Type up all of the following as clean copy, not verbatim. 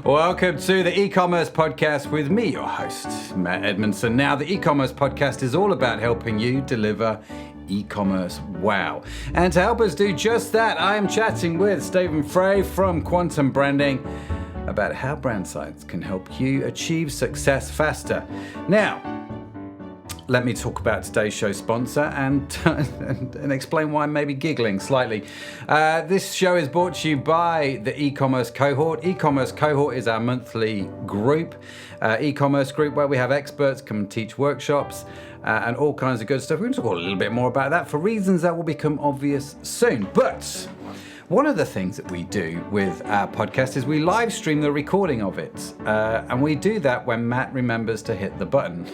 Welcome to the e-commerce podcast with me, your host, Matt Edmondson. Now, the e-commerce podcast is all about helping you deliver e-commerce wow. And to help us do just that, I am chatting with Staeven Frey from Quantum Branding about how brand science can help you achieve success faster. Now, let me talk about today's show sponsor and explain why I'm maybe giggling slightly. This show is brought to you by the e-commerce cohort. E-commerce cohort is our monthly group, e-commerce group where we have experts come and teach workshops and all kinds of good stuff. We're going to talk a little bit more about that for reasons that will become obvious soon. But one of the things that we do with our podcast is we live stream the recording of it. And we do that when Matt remembers to hit the button.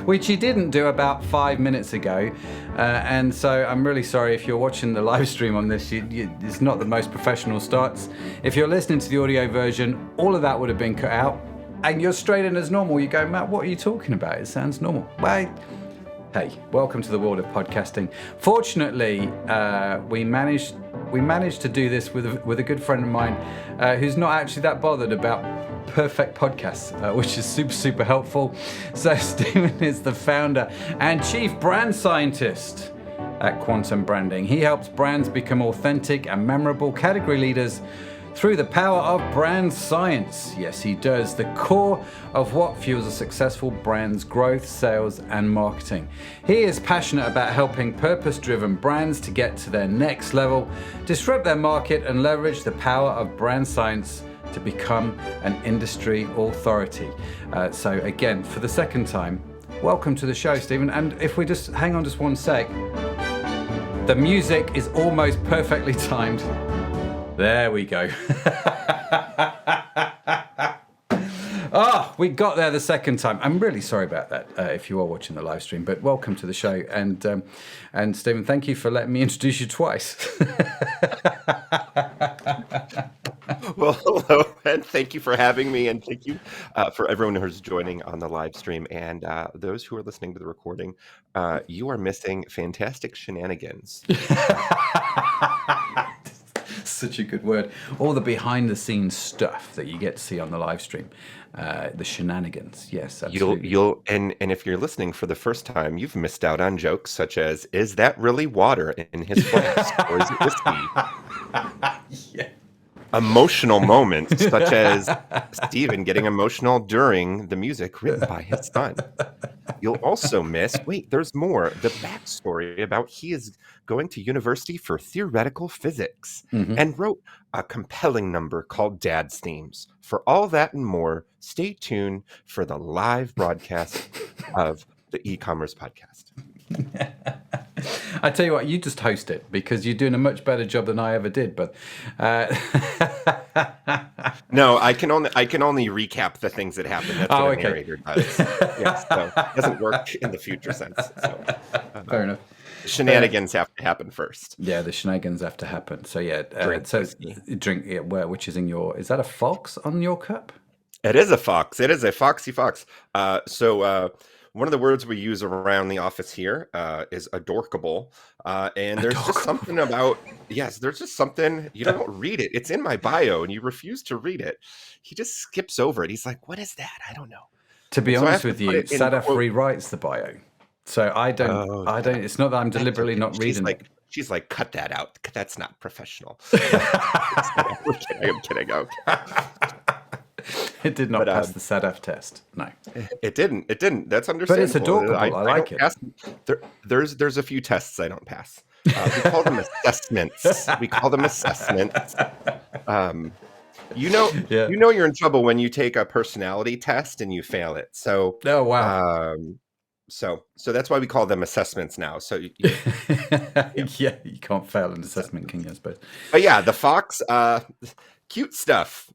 Which he didn't do about 5 minutes ago. And so I'm really sorry if you're watching the live stream on this, it's not the most professional starts. If you're listening to the audio version, all of that would have been cut out. And you're straight in as normal. You go, Matt, what are you talking about? It sounds normal. Well, hey, welcome to the world of podcasting. Fortunately, we managed to do this with a good friend of mine who's not actually that bothered about perfect podcasts, which is super helpful. So Staeven is the founder and chief brand scientist at Quantum Branding. He helps brands become authentic and memorable category leaders through the power of brand science. Yes, he does. The core of what fuels a successful brand's growth, sales, and marketing. He is passionate about helping purpose-driven brands to get to their next level, disrupt their market, and leverage the power of brand science to become an industry authority. So again, for the second time, welcome to the show, Staeven. And if we just hang on just one sec, the music is almost perfectly timed. There we go. We got there the second time. I'm really sorry about that if you are watching the live stream, but welcome to the show. And Staeven, thank you for letting me introduce you twice. Well, hello, and thank you for having me, and thank you for everyone who's joining on the live stream, and those who are listening to the recording. You are missing fantastic shenanigans. Such a good word. All the behind-the-scenes stuff that you get to see on the live stream, the shenanigans. Yes, absolutely. And if you're listening for the first time, you've missed out on jokes such as, "Is that really water in his flask, or is it whiskey?" Yeah. Emotional moments such as Staeven getting emotional during the music written by his son. You'll also miss, wait, there's more, the backstory about he is going to university for theoretical physics and wrote a compelling number called Dad's Themes. For all that and more, stay tuned for the live broadcast of the e-commerce podcast. I tell you what, you just host it because you're doing a much better job than I ever did. But no, I can only recap the things that happened. That's what a narrator does. Yes, so it doesn't work in the future sense. So, fair enough. Shenanigans have to happen first. Yeah, the shenanigans have to happen. So yeah, drink. Yeah, which is in your? Is that a fox on your cup? It is a fox. It is a foxy fox. One of the words we use around the office here is adorkable. And there's just something about, there's just something, you don't read it. It's in my bio and you refuse to read it. He just skips over it. He's like, what is that? I don't know. To be honest with you, Staeven Frey writes the bio. So I don't, it's not that I'm deliberately not reading it. She's like, cut that out. That's not professional. I'm kidding. Okay. It did not pass the SADF test. No, it didn't. That's understandable. But it's adorable. I like it. There's a few tests I don't pass. We call them assessments. You know you're in trouble when you take a personality test and you fail it. So So that's why we call them assessments now. So you can't fail an assessment, can you? I suppose. But yeah, the fox, cute stuff.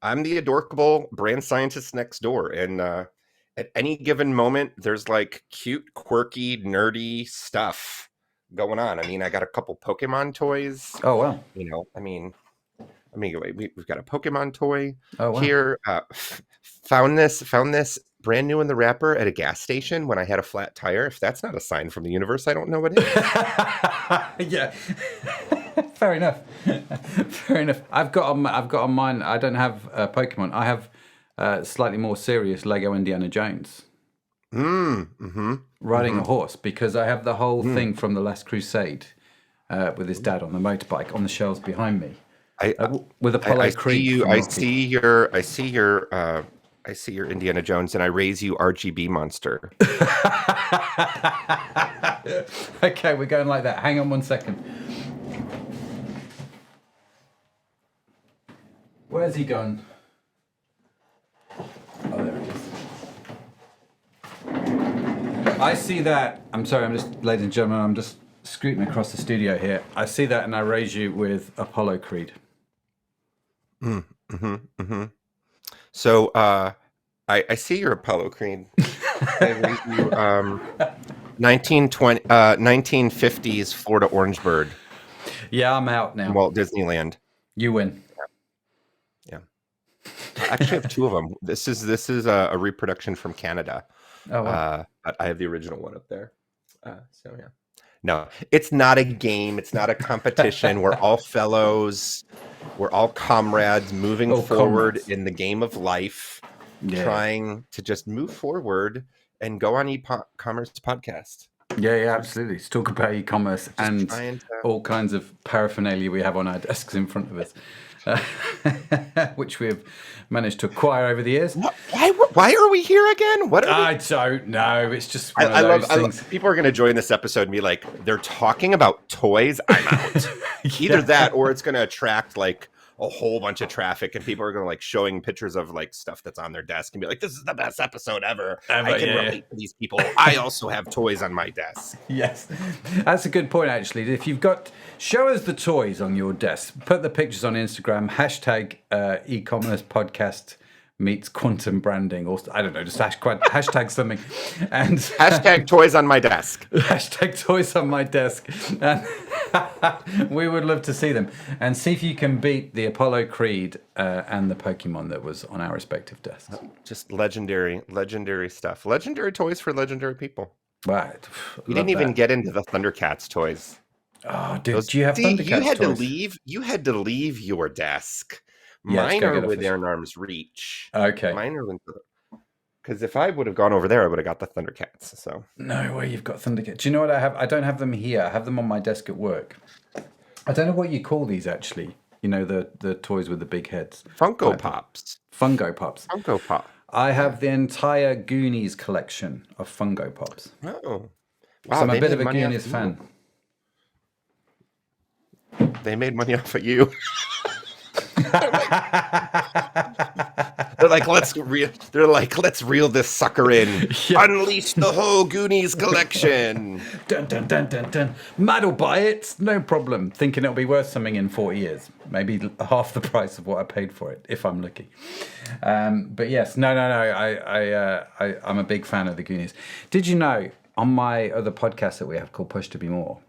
I'm the adorable brand scientist next door, and at any given moment, there's like cute, quirky, nerdy stuff going on. I mean, I got a couple Pokemon toys. Oh wow! We've got a Pokemon toy here. Found this brand new in the wrapper at a gas station when I had a flat tire. If that's not a sign from the universe, I don't know what is. Yeah. Fair enough. Fair enough. I've got on mine. I don't have Pokemon. I have slightly more serious Lego Indiana Jones. Riding a horse, because I have the whole thing from The Last Crusade with his dad on the motorbike on the shelves behind me. With Apollo Creed. I see your Indiana Jones, and I raise you RGB monster. Okay, we're going like that. Hang on 1 second. Where's he gone? Oh, there he is. I see that. I'm sorry, ladies and gentlemen, I'm just scooting across the studio here. I see that, and I raise you with Apollo Creed. So I see your Apollo Creed. I raise you 1950s Florida Orangeburg. Yeah, I'm out now. Walt Disneyland. You win. Yeah. I actually have two of them. This is a reproduction from Canada. Oh, wow. But I have the original one up there. So yeah. No, it's not a game. It's not a competition. We're all fellows. We're all comrades moving forward in the game of life, trying to just move forward and go on eCommerce podcast. Yeah, absolutely. Let's talk about e-commerce and all kinds of paraphernalia we have on our desks in front of us, which we have managed to acquire over the years. Why are we here again? I don't know. It's just one of those things. People are going to join this episode and be like, they're talking about toys. I'm out. Either that, or it's going to attract like a whole bunch of traffic, and people are going to like showing pictures of like stuff that's on their desk and be like, this is the best episode ever. I can relate to these people. I also have toys on my desk. Yes, that's a good point, actually. If you've got, show us the toys on your desk. Put the pictures on Instagram. Hashtag eCommerce podcast meets quantum branding, or I don't know, just hashtag something, and hashtag toys on my desk. Hashtag toys on my desk. And we would love to see them and see if you can beat the Apollo Creed and the Pokemon that was on our respective desks. Just legendary stuff. Legendary toys for legendary people. Right. We didn't even get into the Thundercats toys. Oh, dude, do you have Thundercats toys? You had to leave your desk. Yeah, mine are within arm's reach. Okay. Mine are because if I would have gone over there, I would have got the Thundercats. So no way, you've got Thundercats. Do you know what I have? I don't have them here. I have them on my desk at work. I don't know what you call these actually. You know, the toys with the big heads. Funko Pops. Funko Pops. Funko Pop. I have the entire Goonies collection of Funko Pops. Oh, wow! So I'm a bit of a Goonies fan. They made money off of you. They're like, let's reel this sucker in. Yeah. Unleash the whole Goonies collection. Dun dun dun dun dun. Matt'll buy it, no problem. Thinking it'll be worth something in 40 years, maybe half the price of what I paid for it, if I'm lucky. But yes, no. I'm a big fan of the Goonies. Did you know on my other podcast that we have called Push to Be More,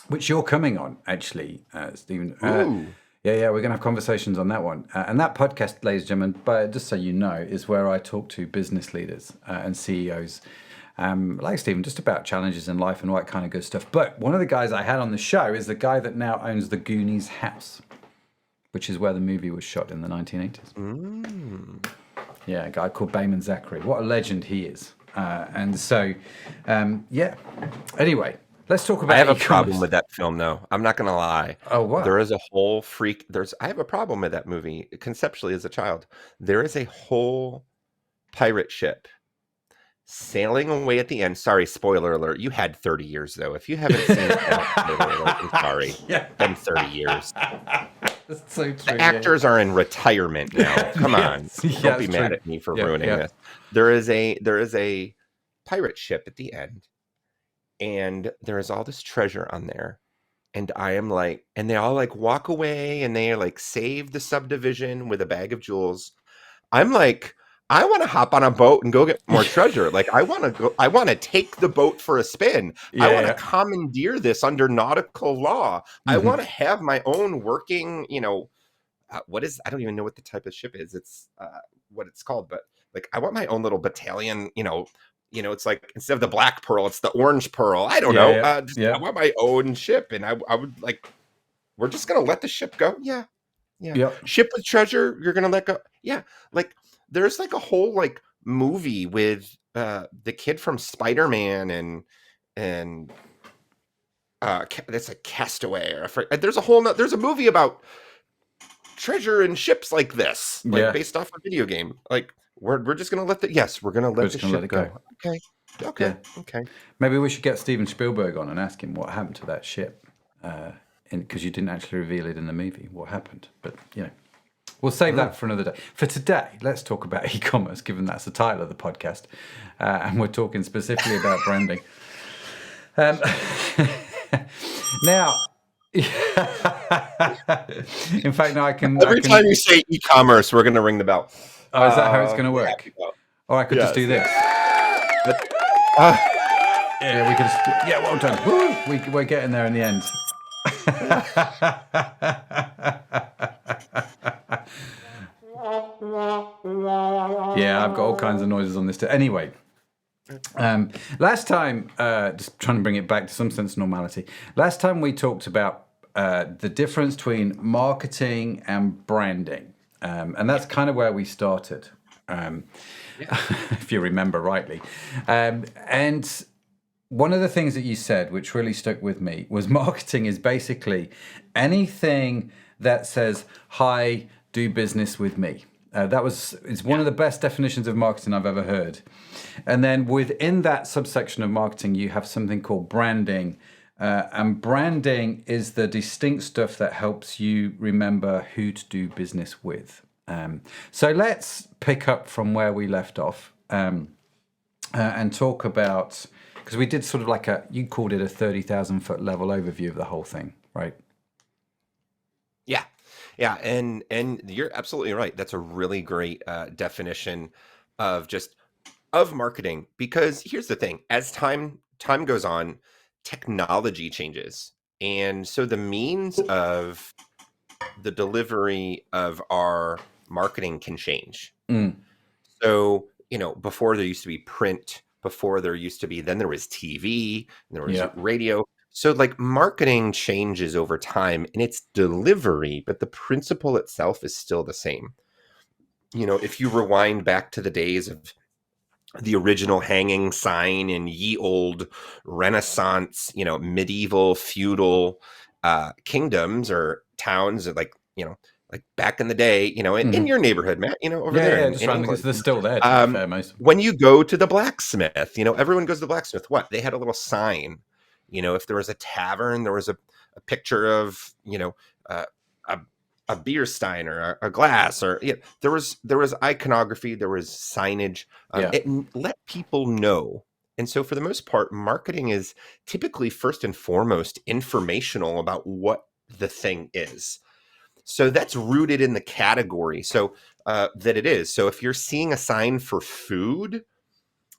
which you're coming on actually, Staeven? Yeah, we're going to have conversations on that one. And that podcast, ladies and gentlemen, but just so you know, is where I talk to business leaders and CEOs like Staeven, just about challenges in life and all that kind of good stuff. But one of the guys I had on the show is the guy that now owns the Goonies house, which is where the movie was shot in the 1980s. Yeah, a guy called Bayman Zachary. What a legend he is. And so, yeah. Anyway. Let's talk about. I have a problem with that film, though. I'm not going to lie. Oh, what? There is a whole I have a problem with that movie conceptually as a child. There is a whole pirate ship sailing away at the end. Sorry, spoiler alert. You had 30 years, though. If you haven't seen it, I'm sorry. Yeah. Been 30 years. That's so true. The actors are in retirement now. Come on. Don't be mad at me for ruining this. There is a pirate ship at the end. And there is all this treasure on there. And I am like, and they all like walk away and they like save the subdivision with a bag of jewels. I'm like, I want to hop on a boat and go get more treasure. Like I want to take the boat for a spin. I want to commandeer this under nautical law. Mm-hmm. I want to have my own working, I don't even know what the type of ship is. It's what it's called, but like, I want my own little battalion, it's like instead of the black pearl, it's the orange pearl. I don't know. I want my own ship, and I would like. we're just gonna let the ship go. Yeah. Yep. Ship with treasure, you're gonna let go. Yeah. Like there's like a whole like movie with the kid from Spider-Man and that's like Castaway there's there's a movie about treasure and ships like this, like Yeah. based off a video game. Like we're just gonna we're gonna We're let just the gonna let ship it go. go. Okay. Yeah. Okay. Maybe we should get Steven Spielberg on and ask him what happened to that ship. Because you didn't actually reveal it in the movie, what happened. But, we'll save that for another day. For today, let's talk about e-commerce, given that's the title of the podcast. And we're talking specifically about branding. Now, in fact, now I can... Every time you say e-commerce, we're gonna ring the bell. Oh, is that how it's going to work? Or I could just do this. Yeah, we could just... Yeah, well done. Woo! We're getting there in the end. Yeah, I've got all kinds of noises on this too. Anyway, last time, just trying to bring it back to some sense of normality. Last time we talked about the difference between marketing and branding. And that's kind of where we started, if you remember rightly. And one of the things that you said, which really stuck with me, was marketing is basically anything that says, "Hi, do business with me." It's one of the best definitions of marketing I've ever heard. And then within that subsection of marketing, you have something called branding. And branding is the distinct stuff that helps you remember who to do business with. So let's pick up from where we left off and talk about, because we did sort of like you called it a 30,000 foot level overview of the whole thing, right? Yeah, and you're absolutely right. That's a really great definition of marketing. Because here's the thing: as time goes on, technology changes, and so the means of the delivery of our marketing can change. So before there used to be print, then there was TV, and there was radio. So like marketing changes over time in its delivery, but the principle itself is still the same. If you rewind back to the days of the original hanging sign in ye old Renaissance, medieval feudal kingdoms or towns, like back in the day, in your neighborhood, Matt, over there in just around England. they're still there, to be fair, most. When you go to the blacksmith, everyone goes to the blacksmith. What? They had a little sign. If there was a tavern, there was a picture of, a beer stein or a glass, or there was iconography, there was signage. It let people know. And so for the most part, marketing is typically first and foremost informational about what the thing is. So that's rooted in the category. So that it is. So if you're seeing a sign for food,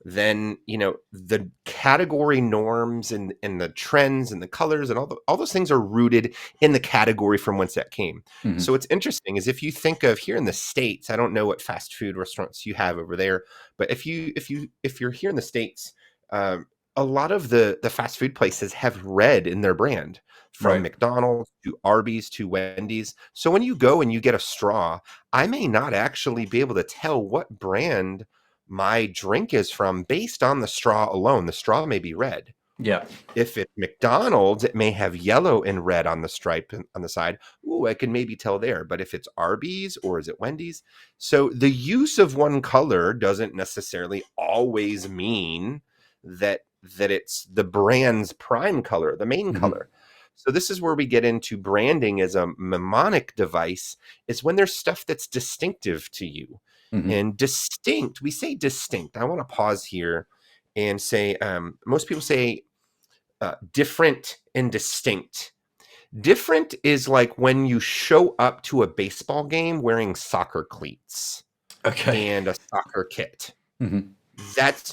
then the category norms and the trends and the colors and all those things are rooted in the category from whence that came. So what's interesting is if you think of here in the States, I don't know what fast food restaurants you have over there, but if you're here in the States, a lot of the fast food places have red in their brand, from McDonald's to Arby's to Wendy's. So when you go and you get a straw, I may not actually be able to tell what brand my drink is from based on the straw alone. The straw may be red. Yeah. If it's McDonald's, it may have yellow and red on the stripe on the side. Ooh, I can maybe tell there. But if it's Arby's or is it Wendy's? So the use of one color doesn't necessarily always mean that it's the brand's prime color, the main color. So this is where we get into branding as a mnemonic device, is when there's stuff that's distinctive to you. And distinct, we say distinct. I want to pause here and say, most people say different and distinct. Different is like when you show up to a baseball game wearing soccer cleats and a soccer kit.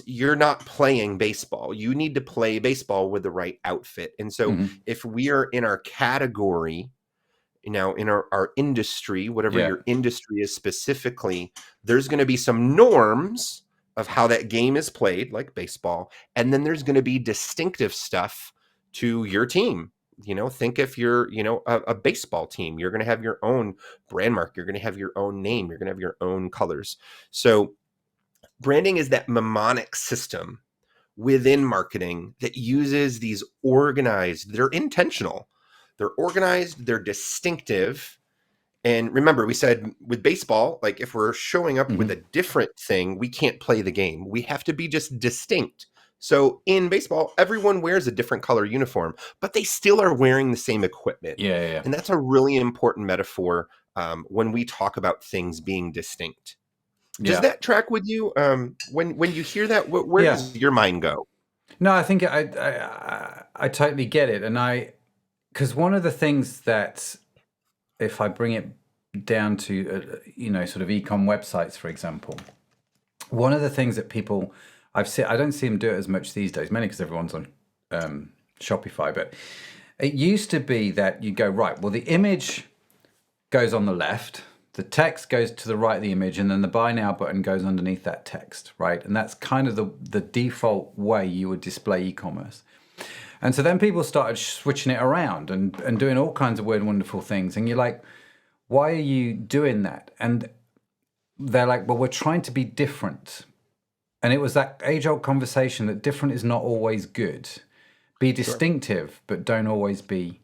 You're not playing baseball. You need to play baseball with the right outfit. And so if we are in our category, in our industry, whatever your industry is specifically, there's going to be some norms of how that game is played, like baseball. And then there's going to be distinctive stuff to your team, Think if you're, a baseball team, you're going to have your own brand mark. You're going to have your own name. You're going to have your own colors. So branding is that mnemonic system within marketing that uses these they're intentional, they're organized, they're distinctive. And remember, we said with baseball, like if we're showing up with a different thing, we can't play the game. We have to be just distinct. So in baseball, everyone wears a different color uniform, but they still are wearing the same equipment. Yeah. And that's a really important metaphor when we talk about things being distinct. Does that track with you? When you hear that, where does your mind go? No, I think I totally get it, and because one of the things that, if I bring it down to sort of e-com websites, for example, one of the things that people I don't see them do it as much these days, mainly because everyone's on Shopify, but it used to be that you go, right, well, the image goes on the left, the text goes to the right of the image, and then the buy now button goes underneath that text, right? And that's kind of the default way you would display e-commerce. And so then people started switching it around and doing all kinds of weird, wonderful things. And you're like, why are you doing that? And they're like, well, we're trying to be different. And it was that age-old conversation that different is not always good. Be distinctive, but don't always be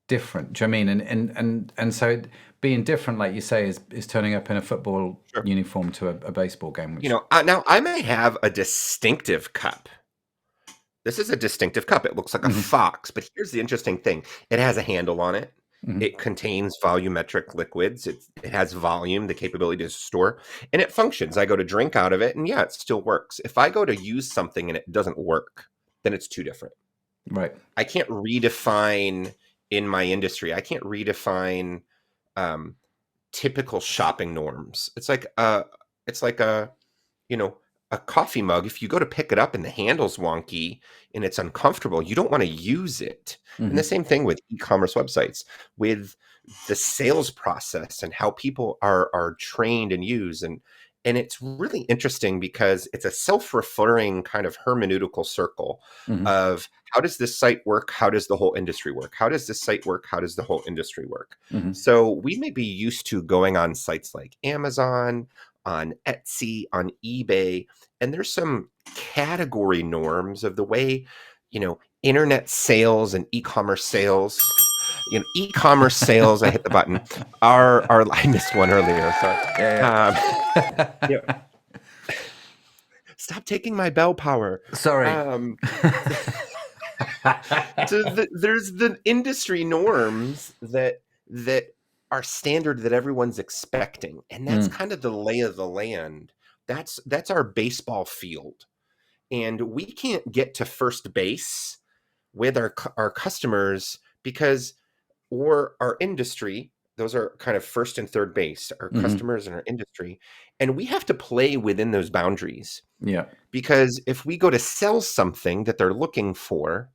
different. Do you know what I mean? And so being different, like you say, is turning up in a football uniform to a baseball game. Which... now I may have a distinctive cup. This is a distinctive cup. It looks like a fox, but here's the interesting thing. It has a handle on it. It contains volumetric liquids. It has volume, the capability to store, and it functions. I go to drink out of it, and it still works. If I go to use something and it doesn't work, then it's too different. Right. I can't redefine in my industry. I can't redefine typical shopping norms. It's like a coffee mug. If you go to pick it up and the handle's wonky and it's uncomfortable, you don't want to use it. And the same thing with e-commerce websites, with the sales process and how people are trained and used. And it's really interesting because it's a self-referring kind of hermeneutical circle of how does this site work? How does the whole industry work? How does this site work? How does the whole industry work? So we may be used to going on sites like Amazon, on Etsy, on eBay, and there's some category norms of the way, internet sales and e-commerce sales, e-commerce sales, I hit the button, are I missed one earlier. Sorry. Stop taking my bell power. Sorry. So there's the industry norms that are standard that everyone's expecting. And that's kind of the lay of the land. That's our baseball field. And we can't get to first base with our customers or our industry. Those are kind of first and third base, our customers and our industry. And we have to play within those boundaries. Yeah. Because if we go to sell something that they're looking for,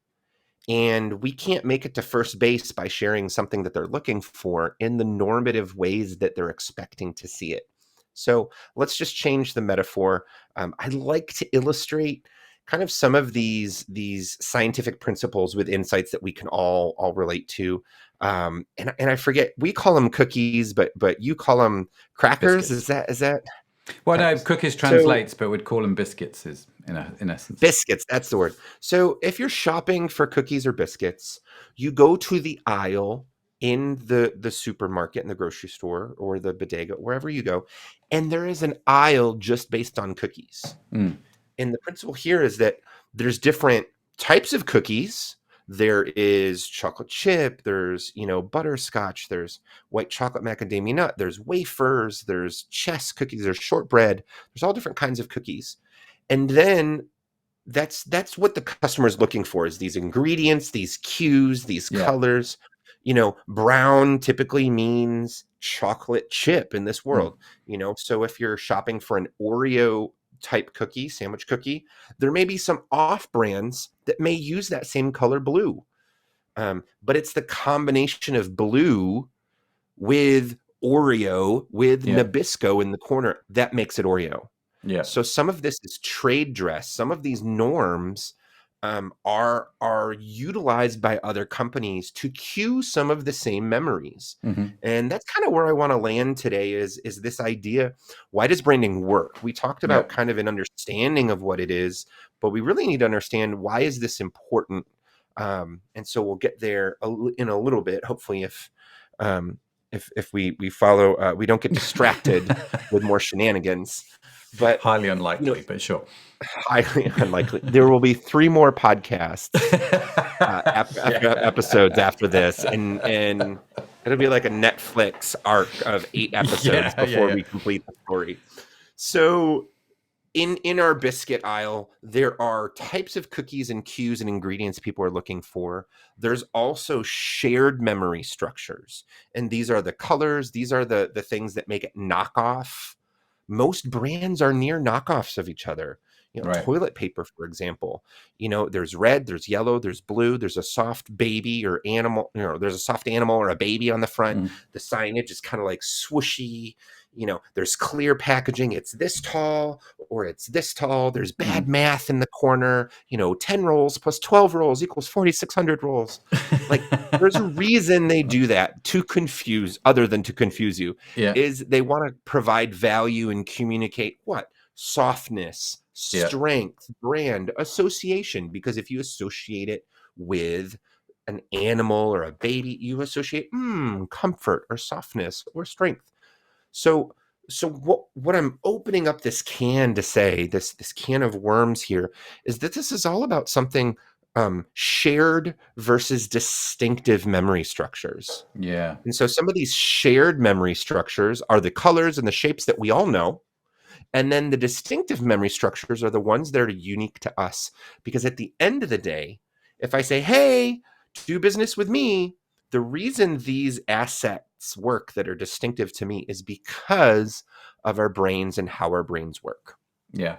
and we can't make it to first base by sharing something that they're looking for in the normative ways that they're expecting to see it. So let's just change the metaphor. I like to illustrate kind of some of these scientific principles with insights that we can all relate to. And I forget, we call them cookies, but you call them crackers. Biscuits. Is that? Well, no, cookies translates, but we'd call them biscuits in essence. Biscuits, that's the word. So if you're shopping for cookies or biscuits, you go to the aisle in the supermarket, in the grocery store, or the bodega, wherever you go, and there is an aisle just based on cookies. And the principle here is that there's different types of cookies. There is chocolate chip, there's, butterscotch, there's white chocolate macadamia nut, there's wafers, there's chess cookies, there's shortbread, there's all different kinds of cookies. And then that's what the customer is looking for, is these ingredients, these cues, these colors. Brown typically means chocolate chip in this world. So if you're shopping for an Oreo type cookie, sandwich cookie, there may be some off brands that may use that same color blue. But it's the combination of blue with Oreo with Nabisco in the corner that makes it Oreo. Yeah. So some of this is trade dress. Some of these norms are utilized by other companies to cue some of the same memories. And that's kind of where I want to land today is this idea, why does branding work? We talked about Yep. kind of an understanding of what it is, but we really need to understand, why is this important? And so we'll get there in a little bit, hopefully, if we follow, we don't get distracted with more shenanigans. But Highly unlikely, but sure. highly unlikely. There will be 3 more podcasts, episodes after this, and it'll be like a Netflix arc of 8 episodes before we complete the story. So in our biscuit aisle, there are types of cookies and cues and ingredients people are looking for. There's also shared memory structures, and these are the colors. These are the things that make it knockoff. Most brands are near knockoffs of each other. Toilet paper, for example, there's red, there's yellow, there's blue, there's a soft baby or animal, there's a soft animal or a baby on the front. The signage is kind of like swooshy. There's clear packaging. It's this tall or it's this tall. There's bad math in the corner. 10 rolls plus 12 rolls equals 4,600 rolls. Like, there's a reason they do that, to confuse, other than to confuse you, is they want to provide value and communicate what? Softness, strength, brand, association. Because if you associate it with an animal or a baby, you associate comfort or softness or strength. So what I'm opening up this can to say, this can of worms here, is that this is all about something, shared versus distinctive memory structures. Yeah. And so some of these shared memory structures are the colors and the shapes that we all know. And then the distinctive memory structures are the ones that are unique to us. Because at the end of the day, if I say, hey, do business with me, the reason these assets work that are distinctive to me is because of our brains and how our brains work. Yeah.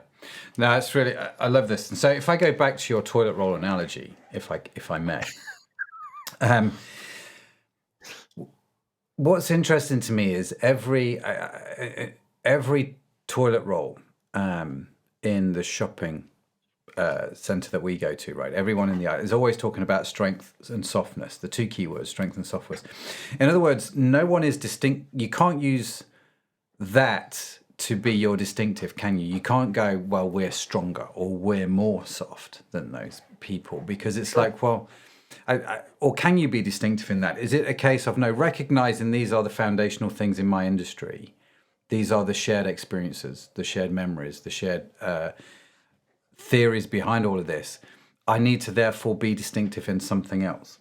No, it's really, I love this. And so if I go back to your toilet roll analogy, if I may, what's interesting to me is every toilet roll in the shopping center that we go to, right? Everyone in the aisle is always talking about strength and softness, the 2 keywords, strength and softness. In other words, no one is distinct. You can't use that to be your distinctive, can you? You can't go, well, we're stronger or we're more soft than those people, because it's like, well, or can you be distinctive in that? Is it a case of recognizing these are the foundational things in my industry? These are the shared experiences, the shared memories, the shared theories behind all of this. I need to therefore be distinctive in something else.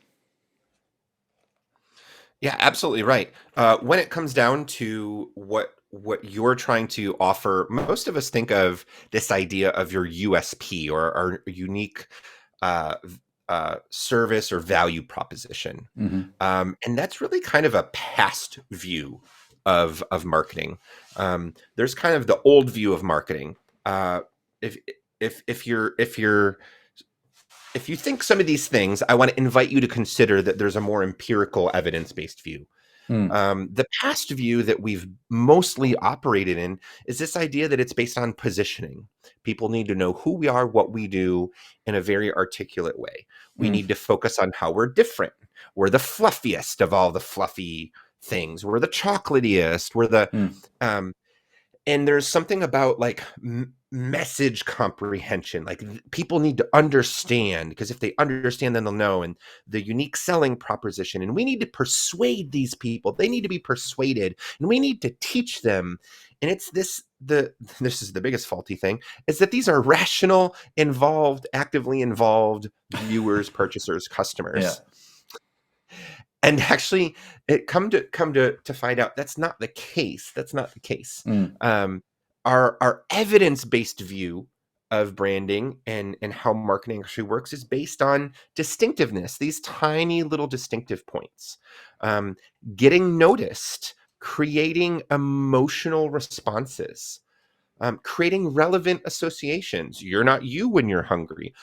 Yeah, absolutely right. When it comes down to what you're trying to offer, most of us think of this idea of your USP or our unique service or value proposition. And that's really kind of a past view of marketing. There's kind of the old view of marketing. If you think some of these things, I want to invite you to consider that there's a more empirical, evidence-based view. The past view that we've mostly operated in is this idea that it's based on positioning. People need to know who we are, what we do, in a very articulate way. We need to focus on how we're different. We're the fluffiest of all the fluffy things. We're the chocolatiest. We're the and there's something about like message comprehension. Like, people need to understand, because if they understand, then they'll know. And the unique selling proposition, and we need to persuade these people. They need to be persuaded, and we need to teach them. And it's this is the biggest faulty thing, is that these are rational, involved, actively involved viewers, purchasers, customers. Yeah. And actually, it come to find out that's not the case. That's not the case. Our evidence-based view of branding and how marketing actually works is based on distinctiveness. These tiny little distinctive points, getting noticed, creating emotional responses, creating relevant associations. You're not you when you're hungry.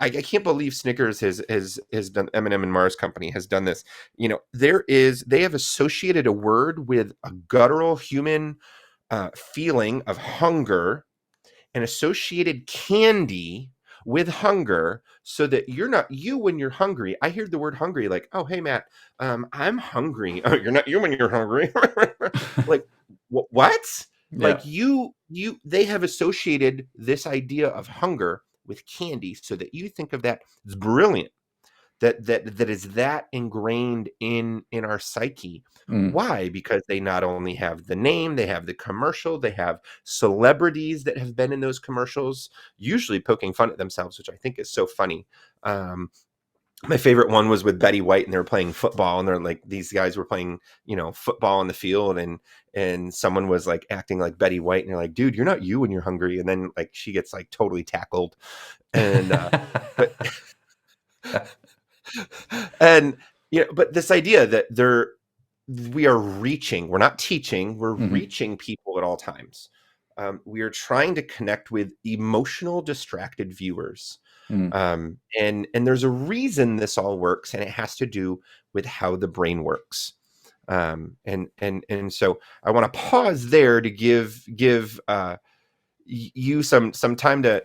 I can't believe Snickers has done, M&M and Mars Company has done this. They have associated a word with a guttural human feeling of hunger, and associated candy with hunger so that you're not you when you're hungry. I hear the word hungry like, oh, hey, Matt, I'm hungry. Oh, you're not you when you're hungry. Like, what? Yeah. Like they have associated this idea of hunger with candy so that you think of that. It's brilliant that is that ingrained in our psyche. Mm. Why? Because they not only have the name, they have the commercial, they have celebrities that have been in those commercials, usually poking fun at themselves, which I think is so funny. um, my favorite one was with Betty White, and they were playing football, and they're like, these guys were playing, football on the field, and someone was like acting like Betty White, and you're like, dude, you're not you when you're hungry. And then like she gets like totally tackled, and but and but this idea that we are reaching, we're not teaching, we're Mhm. reaching people at all times. We are trying to connect with emotional distracted viewers. Mm. And there's a reason this all works, and it has to do with how the brain works. And so I want to pause there to give you some time to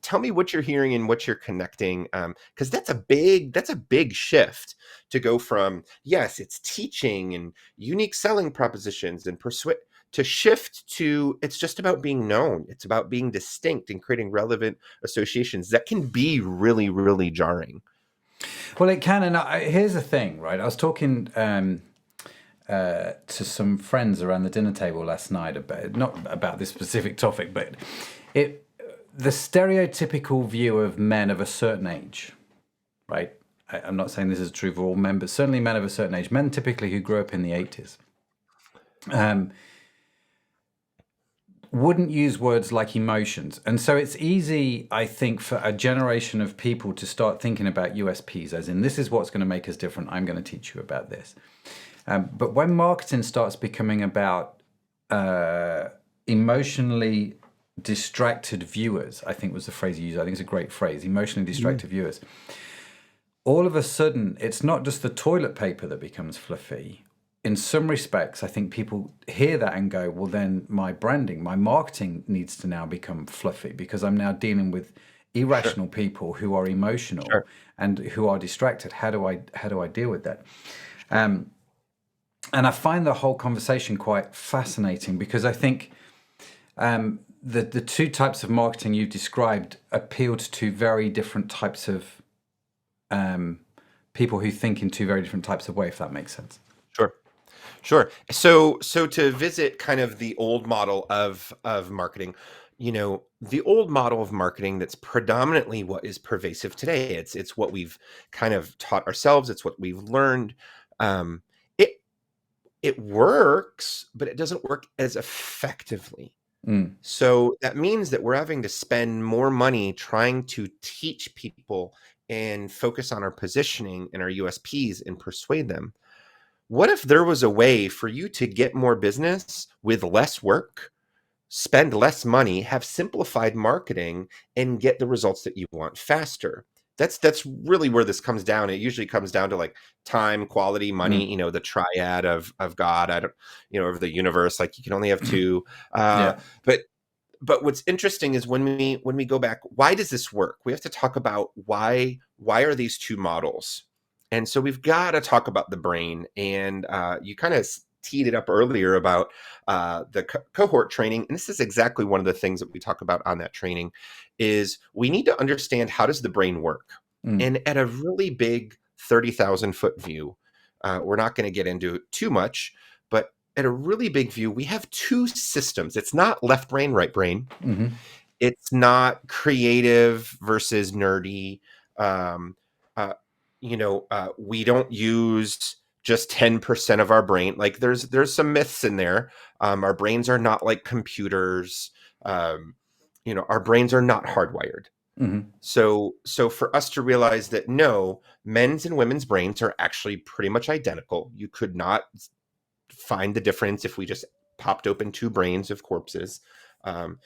tell me what you're hearing and what you're connecting, because that's a big shift to go from, yes, it's teaching and unique selling propositions and persuade, to shift to it's just about being known, it's about being distinct and creating relevant associations that can be really, really jarring. Well, it can, and here's the thing, right? I was talking to some friends around the dinner table last night about not about this specific topic, but the stereotypical view of men of a certain age, right? I'm not saying this is true for all men, but certainly men of a certain age, men typically who grew up in the 80s, wouldn't use words like emotions. And so it's easy, I think, for a generation of people to start thinking about USPs, as in, this is what's going to make us different. I'm going to teach you about this. But when marketing starts becoming about emotionally distracted viewers, I think was the phrase you used. I think it's a great phrase, emotionally distracted viewers. All of a sudden, it's not just the toilet paper that becomes fluffy. In some respects, I think people hear that and go, well, then my branding, my marketing needs to now become fluffy because I'm now dealing with Sure. irrational people who are emotional Sure. and who are distracted. How do I deal with that? And I find the whole conversation quite fascinating because I think the two types of marketing you've described appealed to very different types of people who think in two very different types of ways, if that makes sense. Sure. Sure. So to visit kind of the old model of marketing, the old model of marketing that's predominantly what is pervasive today. It's what we've kind of taught ourselves. It's what we've learned. Um, it it works, but it doesn't work as effectively. Mm. So that means that we're having to spend more money trying to teach people and focus on our positioning and our USPs and persuade them. What if there was a way for you to get more business with less work, spend less money, have simplified marketing, and get the results that you want faster? That's really where this comes down. It usually comes down to like time, quality, money, Mm. the triad of God, I don't, of the universe. Like you can only have two. Uh, Yeah. but what's interesting is when we go back, why does this work? We have to talk about why are these two models? And so we've got to talk about the brain. And you kind of teed it up earlier about the cohort training. And this is exactly one of the things that we talk about on that training is we need to understand, how does the brain work? Mm. And at a really big 30,000 foot view, we're not going to get into it too much, but at a really big view, we have two systems. It's not left brain, right brain. Mm-hmm. It's not creative versus nerdy. Um, we don't use just 10% of our brain. Like there's some myths in there. Our brains are not like computers. Our brains are not hardwired. Mm-hmm. So for us to realize that no, men's and women's brains are actually pretty much identical. You could not find the difference if we just popped open two brains of corpses. Um,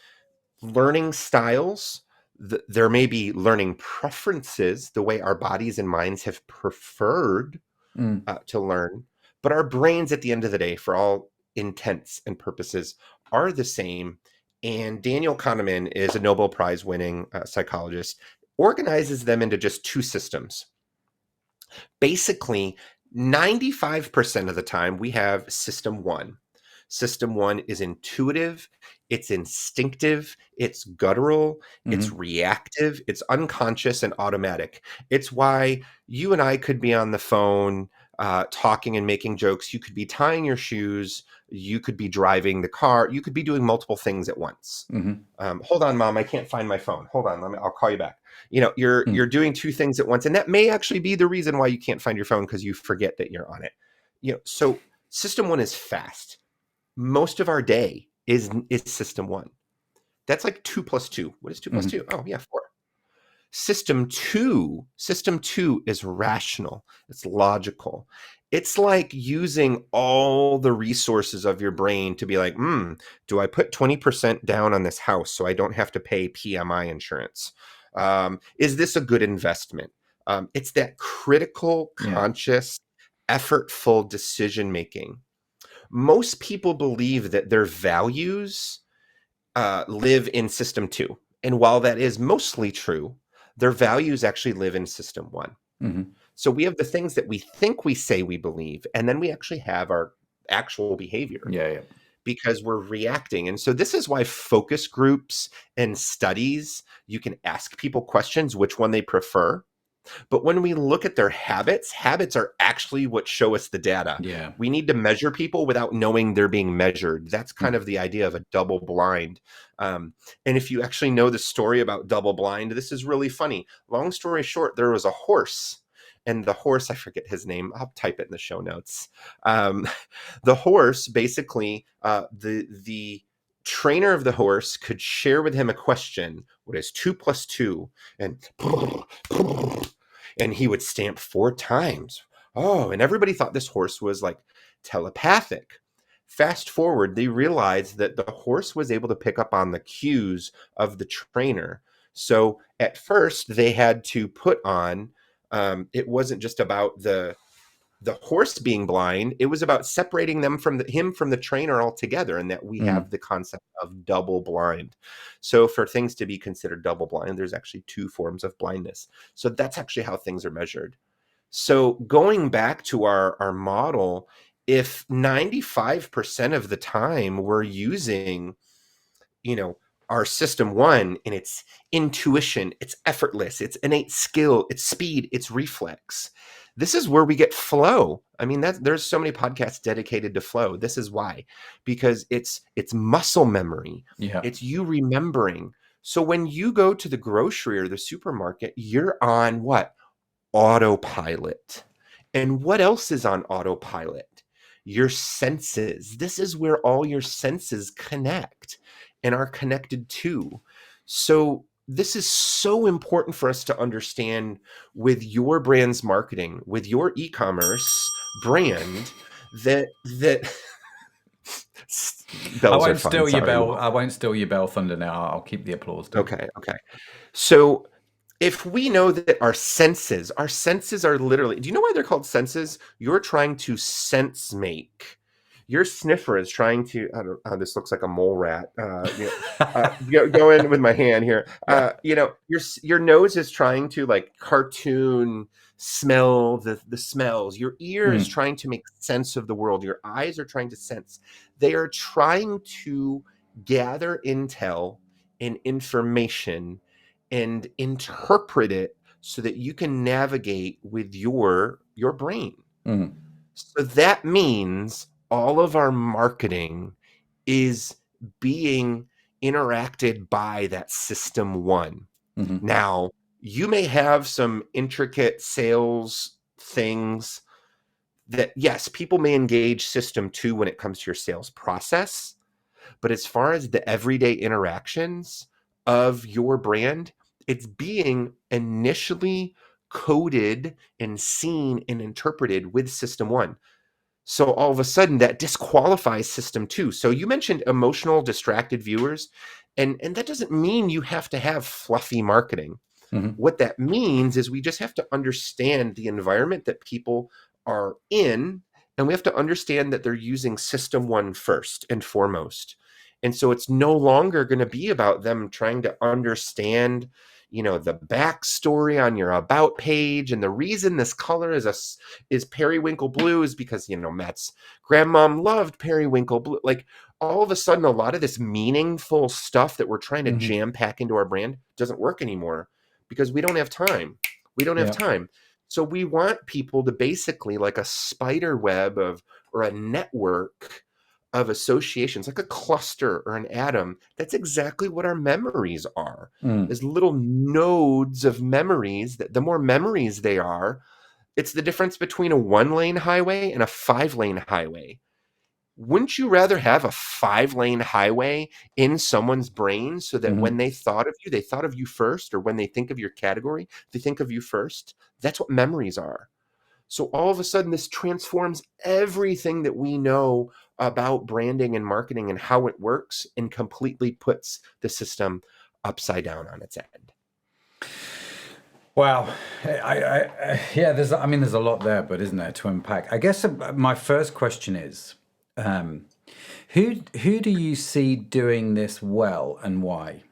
Learning styles, there may be learning preferences, the way our bodies and minds have preferred Mm. to learn, but our brains, at the end of the day, for all intents and purposes, are the same. And Daniel Kahneman is a Nobel Prize winning psychologist, organizes them into just two systems. Basically, 95% of the time, we have system one. System one is intuitive, it's instinctive, it's guttural, it's reactive, it's unconscious and automatic. It's why you and I could be on the phone talking and making jokes. You could be tying your shoes, you could be driving the car, you could be doing multiple things at once. Hold on, Mom, I can't find my phone. Hold on, I'll call you back. You're doing two things at once, and that may actually be the reason why you can't find your phone, because you forget that you're on it. So system one is fast. Most of our day is system one. That's like 2 plus 2. What is 2 plus 2? Oh yeah, 4. System two is rational. It's logical. It's like using all the resources of your brain to be like, do I put 20% down on this house so I don't have to pay PMI insurance? Is this a good investment? It's that critical, conscious, effortful decision making. Most people believe that their values live in system two. And while that is mostly true, their values actually live in system one. So we have the things that we think we say we believe, and then we actually have our actual behavior. Because we're reacting. And so this is why focus groups and studies, you can ask people questions, which one they prefer. But when we look at their habits are actually what show us the data. We need to measure people without knowing they're being measured. That's kind of the idea of a double blind. And if you actually know the story about double blind, this is really funny. Long story short, there was a horse. And the horse, I forget his name. I'll type it in the show notes. The horse, basically, the trainer of the horse could share with him a question. What is 2 plus 2? And he would stamp 4 times. Oh, and everybody thought this horse was like telepathic. Fast forward, they realized that the horse was able to pick up on the cues of the trainer. So at first they had to put on, it wasn't just about the horse being blind, it was about separating them from him from the trainer altogether, and that we have the concept of double blind. So for things to be considered double blind, there's actually 2 forms of blindness. So that's actually how things are measured. So going back to our model, if 95% of the time we're using, our system one, and it's intuition, it's effortless, it's innate skill, it's speed, it's reflex. This is where we get flow. I mean, there's so many podcasts dedicated to flow. This is why, because it's muscle memory. It's you remembering. So when you go to the grocery or the supermarket, you're on what? Autopilot. And what else is on autopilot? Your senses. This is where all your senses connect and are connected to. So this is so important for us to understand with your brand's marketing, with your e-commerce brand, that I won't steal your bell. I won't steal your bell thunder now. I'll keep the applause. Okay. So if we know that our senses are literally, do you know why they're called senses? You're trying to sense make. Your sniffer is trying to, I don't know, this looks like a mole rat. Go in with my hand here. Your nose is trying to like cartoon smell the smells. Your ear is trying to make sense of the world. Your eyes are trying to sense. They are trying to gather intel and information and interpret it so that you can navigate with your brain. So that means all of our marketing is being interacted by that system one. Now, you may have some intricate sales things that, yes, people may engage system two when it comes to your sales process. But as far as the everyday interactions of your brand, it's being initially coded and seen and interpreted with system one. So all of a sudden that disqualifies system two. So you mentioned emotional distracted viewers, and that doesn't mean you have to have fluffy marketing. What that means is we just have to understand the environment that people are in, and we have to understand that they're using system one first and foremost. And so it's no longer going to be about them trying to understand, the backstory on your about page. And the reason this color is periwinkle blue is because, Matt's grandmom loved periwinkle blue. Like, all of a sudden, a lot of this meaningful stuff that we're trying to jam pack into our brand doesn't work anymore because we don't have time. We don't have time. So we want people to basically, like a spider web or a network of associations, like a cluster or an atom. That's exactly what our memories are. Is little nodes of memories. That the more memories they are, it's the difference between a 1-lane highway and a 5-lane highway. Wouldn't you rather have a 5-lane highway in someone's brain so that when they thought of you first, or when they think of your category, they think of you first? That's what memories are. So all of a sudden, this transforms everything that we know about branding and marketing and how it works, and completely puts the system upside down on its end. Wow. Yeah, there's a lot there, but isn't there, to unpack? I guess my first question is, who do you see doing this well, and why?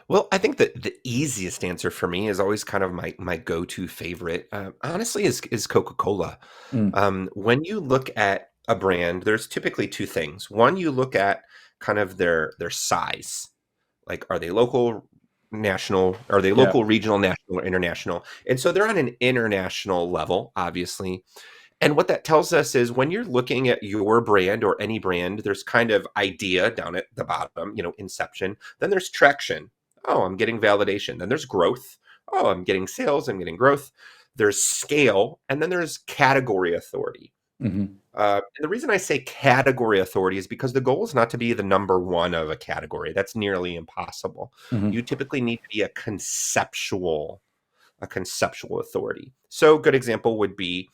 Well, I think that the easiest answer for me is always kind of my go-to favorite, honestly, is Coca-Cola. When you look at a brand, there's typically two things. One, you look at kind of their size. Like, are they local, national? Are they local, regional, national, or international? And so they're on an international level, obviously. And what that tells us is, when you're looking at your brand or any brand, there's kind of idea down at the bottom, inception. Then there's traction. Oh, I'm getting validation. Then there's growth. Oh, I'm getting sales. I'm getting growth. There's scale. And then there's category authority. And the reason I say category authority is because the goal is not to be the number one of a category. That's nearly impossible. You typically need to be a conceptual authority. So a good example would be,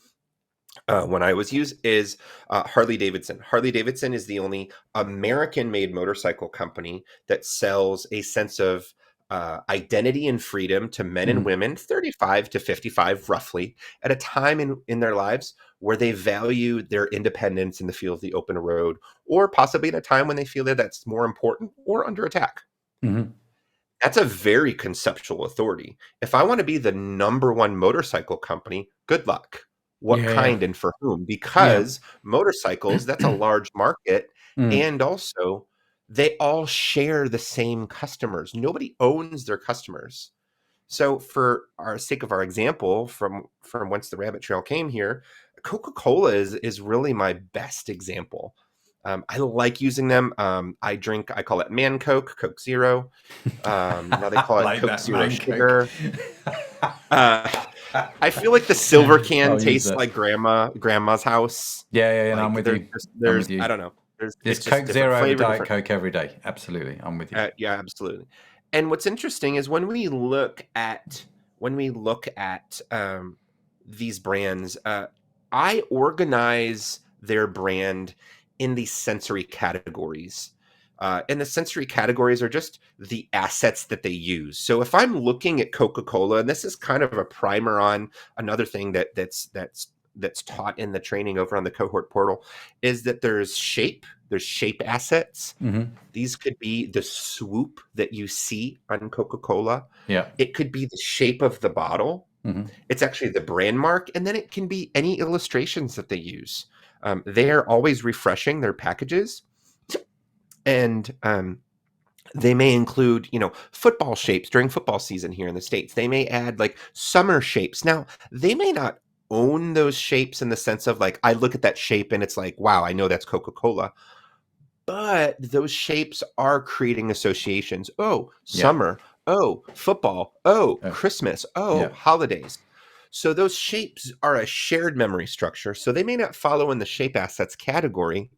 when I was used, is Harley Davidson. Harley Davidson is the only American-made motorcycle company that sells a sense of identity and freedom to men and women, 35 to 55 roughly, at a time in their lives where they value their independence in the feel of the open road, or possibly in a time when they feel that that's more important or under attack. That's a very conceptual authority. If I want to be the number one motorcycle company, good luck. What kind and for whom? Because motorcycles, that's a large market. And also, they all share the same customers. Nobody owns their customers. So for our sake of our example, from whence the rabbit trail came here, Coca-Cola is really my best example. I like using them. I call it Man Coke, Coke Zero. Now they call it like Coke Zero Sugar. Coke. I feel like the silver can tastes like grandma's house. Yeah, like, I'm with you. There's I don't know. There's Coke Zero over Diet Coke every day. Absolutely, I'm with you. Yeah, absolutely. And what's interesting is when we look at these brands, I organize their brand in these sensory categories. And the sensory categories are just the assets that they use. So if I'm looking at Coca-Cola, and this is kind of a primer on another thing that's taught in the training over on the cohort portal, is that there's shape assets. These could be the swoop that you see on Coca-Cola. It could be the shape of the bottle. It's actually the brand mark. And then it can be any illustrations that they use. They are always refreshing their packages. And they may include, football shapes during football season here in the States. They may add like summer shapes. Now, they may not own those shapes in the sense of, like, I look at that shape and it's like, wow, I know that's Coca-Cola. But those shapes are creating associations. Oh, summer. Oh, football. Oh, Christmas. Oh, holidays. So those shapes are a shared memory structure. So they may not follow in the shape assets category.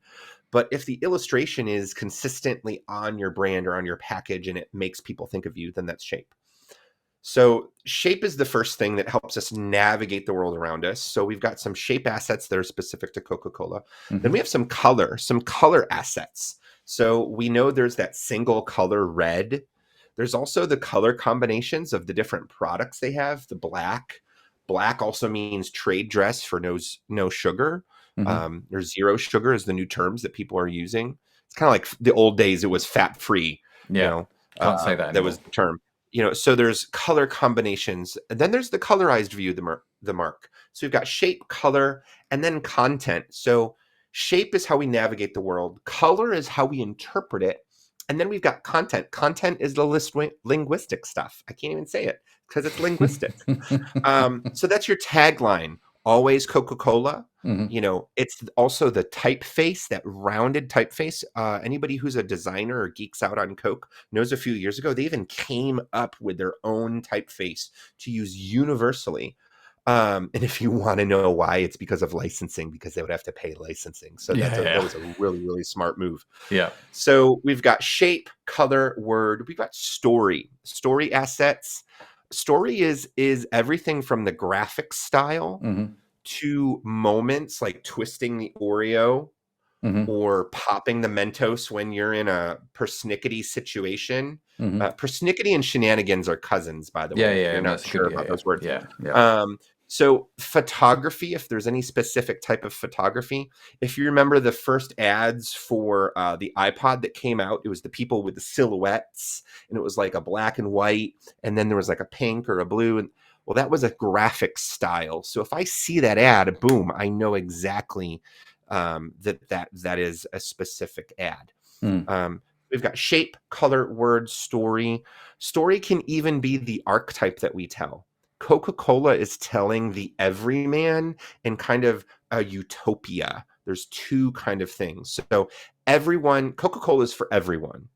But if the illustration is consistently on your brand or on your package and it makes people think of you, then that's shape. So shape is the first thing that helps us navigate the world around us. So we've got some shape assets that are specific to Coca-Cola. Then we have some color assets. So we know there's that single color red. There's also the color combinations of the different products they have. The black. Black also means trade dress for no sugar. There's zero sugar is the new terms that people are using. It's kind of like the old days. It was fat free, Yeah. Can't say that that anymore. was the term. So there's color combinations, and then there's the colorized view, the mark. So we've got shape, color, and then content. So shape is how we navigate the world. Color is how we interpret it. And then we've got content. Content is the linguistic stuff. I can't even say it because it's linguistic. So that's your tagline. Always Coca-Cola. It's also the typeface, that rounded typeface. Anybody who's a designer or geeks out on Coke knows a few years ago, they even came up with their own typeface to use universally. And if you want to know why, it's because of licensing, because they would have to pay licensing. So that was a really, really smart move. Yeah. So we've got shape, color, word. We've got story assets. Story is everything from the graphic style to moments like twisting the Oreo or popping the Mentos when you're in a persnickety situation. Persnickety and shenanigans are cousins, by the way. If you're not sure about those words. So photography, if there's any specific type of photography, if you remember the first ads for the iPod that came out, it was the people with the silhouettes, and it was like a black and white, and then there was like a pink or a blue, and well, that was a graphic style. So if I see that ad, boom, I know exactly that is a specific ad. We've got shape, color, word, story. Story can even be the archetype that we tell. Coca-Cola is telling the everyman and kind of a utopia. There's two kind of things. So Coca-Cola is for everyone.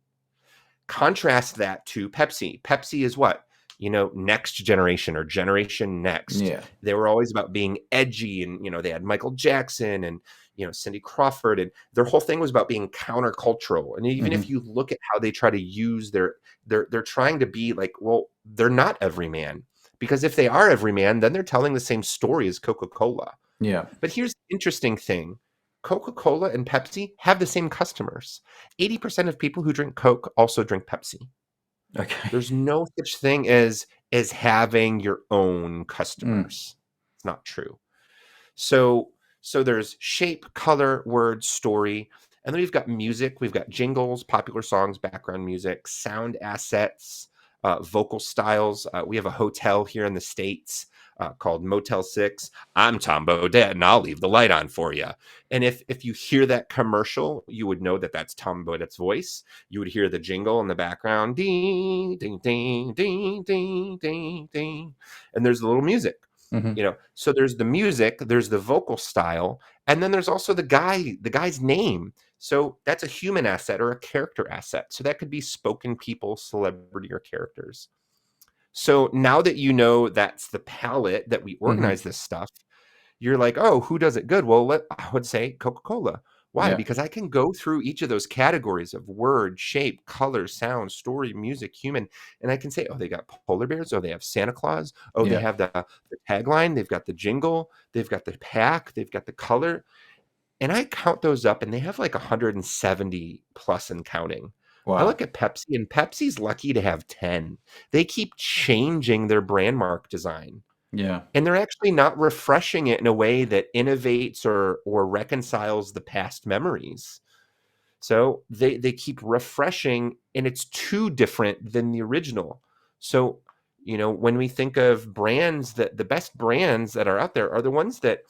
Contrast that to Pepsi. Pepsi is what? Next generation or generation next. Yeah. They were always about being edgy, and, they had Michael Jackson and, Cindy Crawford, and their whole thing was about being countercultural. And even if you look at how they try to use they're trying to be like, well, they're not everyman. Because if they are everyman, then they're telling the same story as Coca-Cola. Yeah. But here's the interesting thing. Coca-Cola and Pepsi have the same customers. 80% of people who drink Coke also drink Pepsi. Okay. There's no such thing as having your own customers. It's not true. So there's shape, color, word, story. And then we've got music. We've got jingles, popular songs, background music, sound assets, vocal styles. We have a hotel here in the States called Motel 6. I'm Tom Bodett, and I'll leave the light on for you. And if you hear that commercial, you would know that that's Tom Bodett's voice. You would hear the jingle in the background, ding, ding, ding, ding, ding, ding, ding. And there's a little music. So there's the music, there's the vocal style, and then there's also the guy's name. So that's a human asset or a character asset. So that could be spoken people, celebrity, or characters. So now that you know that's the palette that we organize this stuff, you're like, oh, who does it good? Well, I would say Coca-Cola. Why? Yeah. Because I can go through each of those categories of word, shape, color, sound, story, music, human, and I can say, oh, they got polar bears. Oh, they have Santa Claus. Oh, they have the tagline. They've got the jingle. They've got the pack. They've got the color. And I count those up, and they have like 170 plus and counting. Wow. I look at Pepsi, and Pepsi's lucky to have 10. They keep changing their brand mark design. Yeah. And they're actually not refreshing it in a way that innovates or reconciles the past memories. So they keep refreshing, and it's too different than the original. So, when we think of brands, that the best brands that are out there are the ones that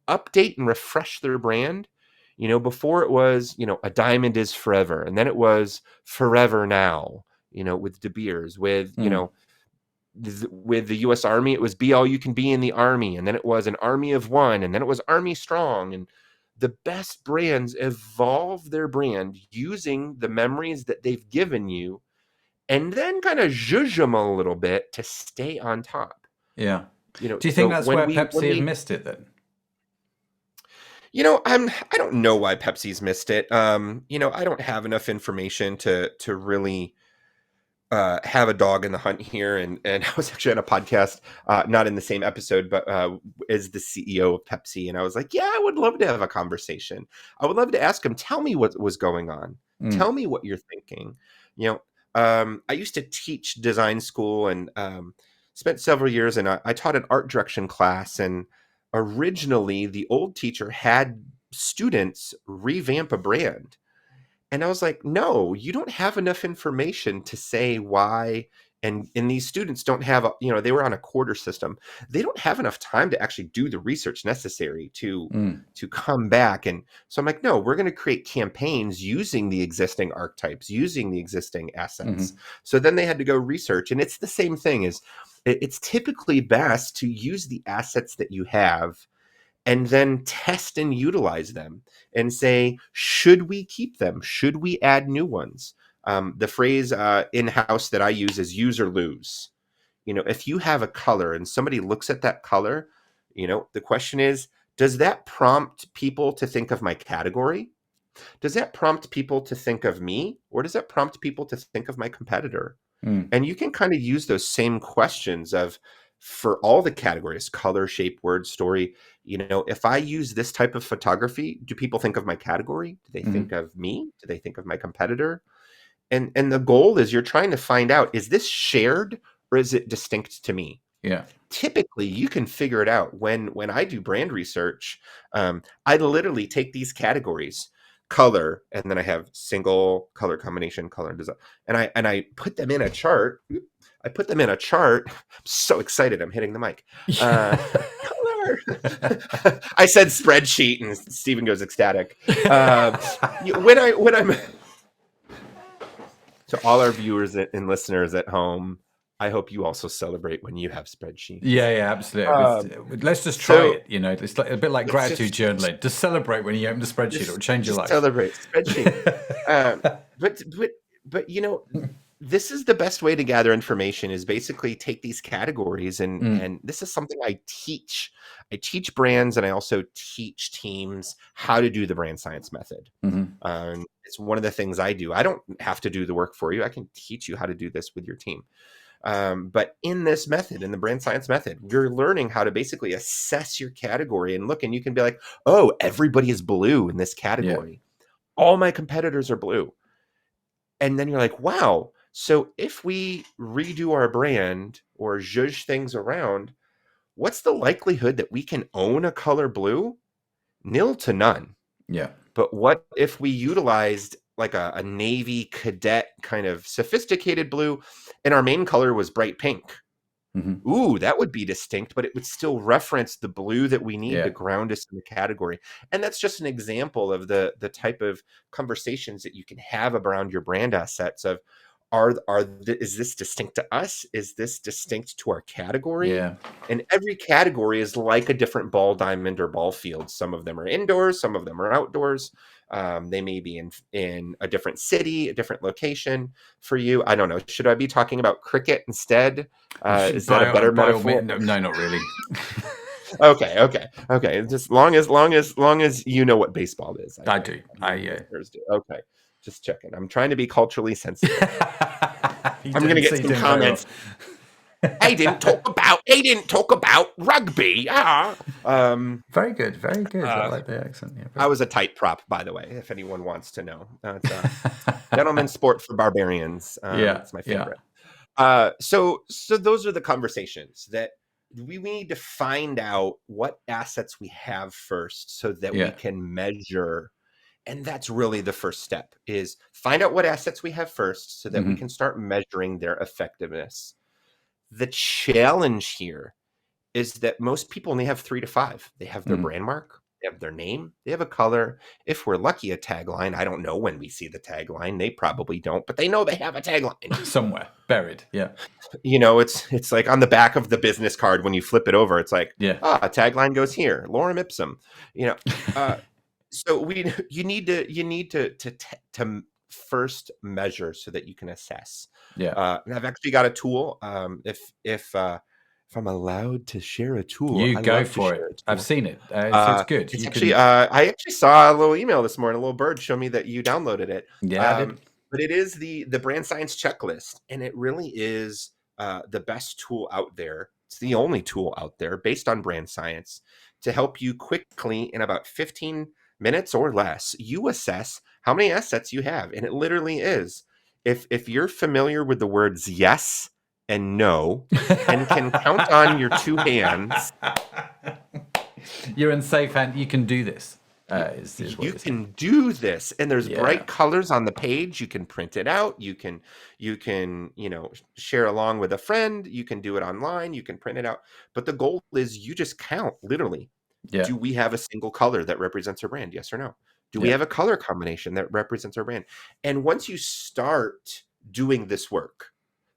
update and refresh their brand. Before it was, a diamond is forever. And then it was forever now, with De Beers, with, with the U.S. Army, it was be all you can be in the Army. And then it was an army of one. And then it was Army Strong. And the best brands evolve their brand using the memories that they've given you and then kind of zhuzh them a little bit to stay on top. Yeah. Do you think that's where Pepsi have missed it then? I don't know why Pepsi's missed it. I don't have enough information to really have a dog in the hunt here. And I was actually on a podcast, not in the same episode, but as the CEO of Pepsi. And I was like, yeah, I would love to have a conversation. I would love to ask him, tell me what was going on. Tell me what you're thinking. I used to teach design school and spent several years, and I taught an art direction class. And originally, the old teacher had students revamp a brand. And I was like, no, you don't have enough information to say why. And these students don't have, they were on a quarter system. They don't have enough time to actually do the research necessary to come back. And so I'm like, no, we're going to create campaigns using the existing archetypes, using the existing assets. So then they had to go research. And it's the same thing as it's typically best to use the assets that you have and then test and utilize them and say, should we keep them? Should we add new ones? The phrase in-house that I use is use or lose. If you have a color and somebody looks at that color, the question is, does that prompt people to think of my category? Does that prompt people to think of me? Or does that prompt people to think of my competitor? And you can kind of use those same questions for all the categories, color, shape, word, story. If I use this type of photography, do people think of my category? Do they think of me? Do they think of my competitor? And the goal is you're trying to find out, is this shared or is it distinct to me? Yeah. Typically, you can figure it out. When I do brand research, I literally take these categories, color, and then I have single color combination, color and design, and I put them in a chart. I'm so excited. I'm hitting the mic. Color. I said spreadsheet, and Steven goes ecstatic. When I'm to all our viewers and listeners at home, I hope you also celebrate when you have spreadsheets. Yeah, absolutely. Let's just try it. It's like a bit like gratitude journaling. Just celebrate when you open the spreadsheet; it will change your life. Celebrate spreadsheet. But this is the best way to gather information. Is basically take these categories and this is something I teach. I teach brands and I also teach teams how to do the brand science method. It's one of the things I do. I don't have to do the work for you. I can teach you how to do this with your team. But in this method, in the brand science method, you're learning how to basically assess your category and look, and you can be like, oh, everybody is blue in this category. Yeah. All my competitors are blue. And then you're like, wow. So if we redo our brand or zhuzh things around, what's the likelihood that we can own a color blue? Nil to none. Yeah. But what if we utilized like a navy cadet kind of sophisticated blue and our main color was bright pink? Ooh, that would be distinct, but it would still reference the blue that we need to ground us in the category. And that's just an example of the type of conversations that you can have around your brand assets of, is this distinct to us? Is this distinct to our category? Yeah. And every category is like a different ball diamond or ball field. Some of them are indoors, some of them are outdoors. They may be in a different city, a different location for you. I don't know. Should I be talking about cricket instead? Is that a better metaphor? No, not really. Okay. Just long as you know what baseball is. I do. Okay. Just checking. I'm trying to be culturally sensitive. I'm going to get some comments. I didn't talk about rugby. Very good. I like the accent. Yeah, I was a tight prop, by the way, if anyone wants to know. It's a gentleman's sport for barbarians. It's my favorite. So those are the conversations that we need to find out what assets we have first so that we can measure. And that's really the first step, is find out what assets we have first so that we can start measuring their effectiveness. The challenge here is that most people only have 3 to 5. They have their brand mark, they have their name, they have a color. If we're lucky, a tagline. I don't know when we see the tagline. They probably don't, but they know they have a tagline. Somewhere buried. Yeah. It's like on the back of the business card when you flip it over, it's like, a tagline goes here, lorem ipsum. So you need to first measure so that you can assess. Yeah. And I've actually got a tool. If I'm allowed to share a tool, you go for it. I've seen it. It's good. It's I actually saw a little email this morning. A little bird showed me that you downloaded it. Yeah, I did. But it is the brand science checklist, and it really is the best tool out there. It's the only tool out there based on brand science to help you quickly, in about 15 minutes or less, you assess how many assets you have. And it literally is, if you're familiar with the words yes and no and can count on your 2 hands, you're in safe hand. You can do this. is what You you're saying. can do this, and there's Yeah. bright colors on the page. You can print it out. You can, share along with a friend. You can do it online. You can print it out. But the goal is you just count literally. Yeah. Do we have a single color that represents our brand? Yes or no? Do we Yeah. have a color combination that represents our brand? And once you start doing this work,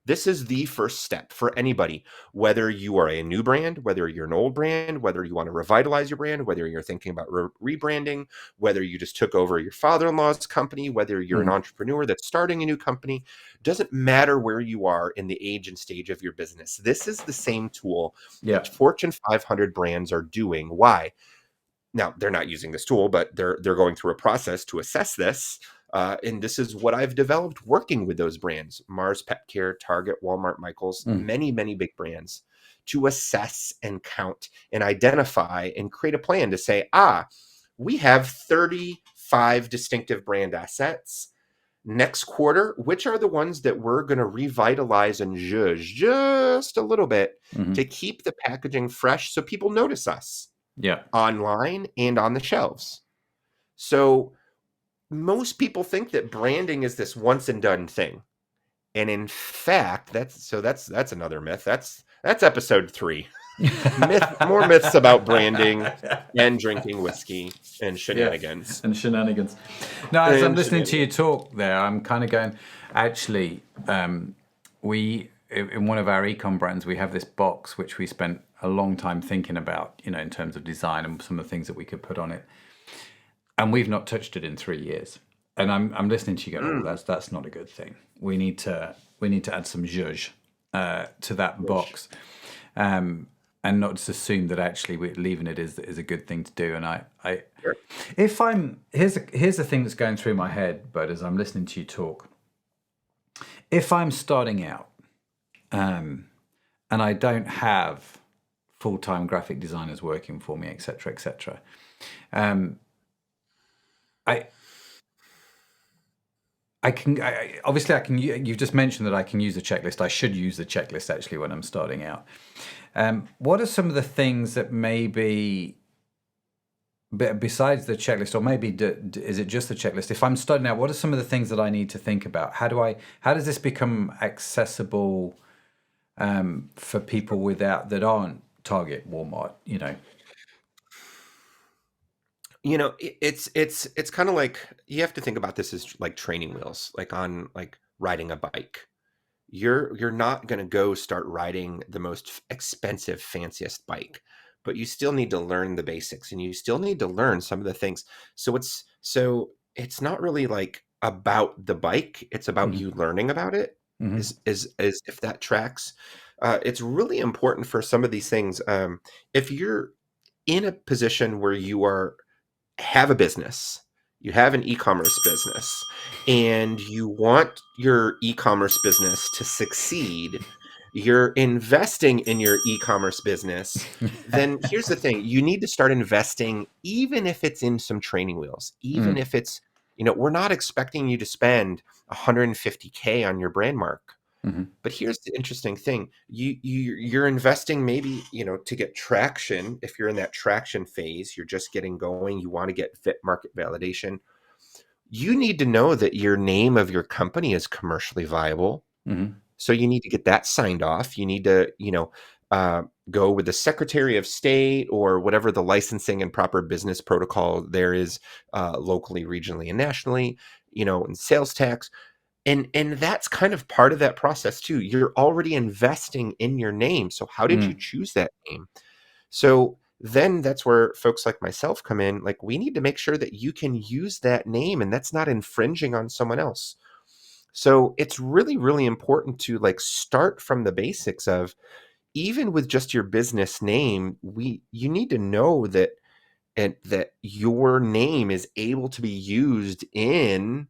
this is the first step for anybody, whether you are a new brand, whether you're an old brand, whether you want to revitalize your brand, whether you're thinking about rebranding, whether you just took over your father-in-law's company, whether you're an Mhm. entrepreneur that's starting a new company. Doesn't matter where you are in the age and stage of your business. This is the same tool Yeah. that Fortune 500 brands are doing. Why? Now, they're not using this tool, but they're going through a process to assess this. And this is what I've developed working with those brands: Mars Pet Care, Target, Walmart, Michaels, Mm. many, many big brands, to assess and count and identify and create a plan to say, we have 35 distinctive brand assets. Next quarter, which are the ones that we're going to revitalize and zhuzh just a little bit Mhm. to keep the packaging fresh so people notice us Yeah. online and on the shelves. So most people think that branding is this once and done thing. And in fact, that's another myth. That's episode 3. More myths about branding and drinking whiskey and Yeah, shenanigans. and shenanigans. No, as I'm And listening to you shenanigans. talk there, I'm kind of going, actually, we, in one of our ecom brands, we have this box which we spent a long time thinking about, in terms of design and some of the things that we could put on it. And we've not touched it in 3 years. And I'm listening to you going, oh, that's not a good thing. We need to add some zhuzh to that box. And not just assume that actually we're leaving it is a good thing to do. And Sure. if I'm here's the thing that's going through my head, but as I'm listening to you talk, if I'm starting out, and I don't have full-time graphic designers working for me, etc., etc., obviously I can. You've just mentioned that I can use a checklist. I should use the checklist actually when I'm starting out. What are some of the things that maybe, besides the checklist, or maybe is it just the checklist? If I'm starting out, what are some of the things that I need to think about? How does this become accessible for people that aren't Target, Walmart? It's kind of like, you have to think about this as like training wheels, like on like riding a bike. You're not going to go start riding the most expensive, fanciest bike, but you still need to learn the basics, and you still need to learn some of the things. So it's not really like about the bike, it's about Mm-hmm. you learning about it. Mm-hmm. Is if that tracks. It's really important for some of these things. If you're in a position where you have a business, you have an e-commerce business, and you want your e-commerce business to succeed, you're investing in your e-commerce business, then here's the thing: you need to start investing, even if it's in some training wheels, even Mm. if it's, we're not expecting you to spend 150K on your brand mark. Mm-hmm. But here's the interesting thing. You're investing maybe, to get traction. If you're in that traction phase, you're just getting going, you want to get fit market validation. You need to know that your name of your company is commercially viable. Mm-hmm. So you need to get that signed off. You need to, go with the Secretary of State or whatever the licensing and proper business protocol there is, locally, regionally, and nationally, and sales tax. And that's kind of part of that process too. You're already investing in your name. So how did you Mm. choose that name? So then that's where folks like myself come in. Like, we need to make sure that you can use that name and that's not infringing on someone else. So it's really, really important to like start from the basics of, even with just your business name, you need to know that, and that your name is able to be used in,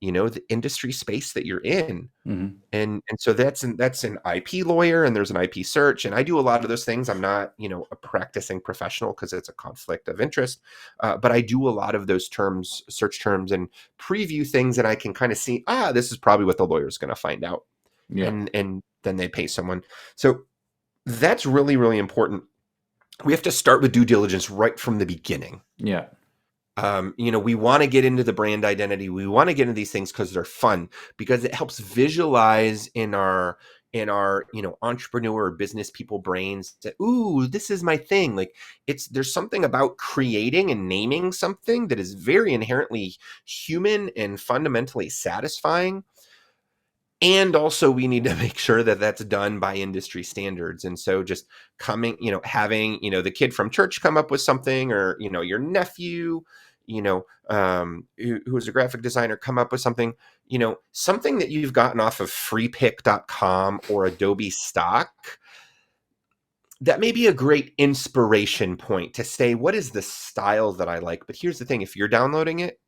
the industry space that you're in. Mm-hmm. And so that's an IP lawyer, and there's an IP search, and I do a lot of those things. I'm not, a practicing professional because it's a conflict of interest, but I do a lot of those terms, search terms, and preview things, and I can kind of see, this is probably what the lawyer's going to find out, Yeah. and then they pay someone. So that's really, really important. We have to start with due diligence right from the beginning. Yeah. We want to get into the brand identity. We want to get into these things because they're fun, because it helps visualize in our entrepreneur or business people brains that, ooh, this is my thing. Like there's something about creating and naming something that is very inherently human and fundamentally satisfying. And also we need to make sure that that's done by industry standards. And so just having, the kid from church come up with something, or, your nephew, who's a graphic designer, come up with something, something that you've gotten off of freepick.com or Adobe stock. That may be a great inspiration point to say, what is the style that I like? But here's the thing, if you're downloading it,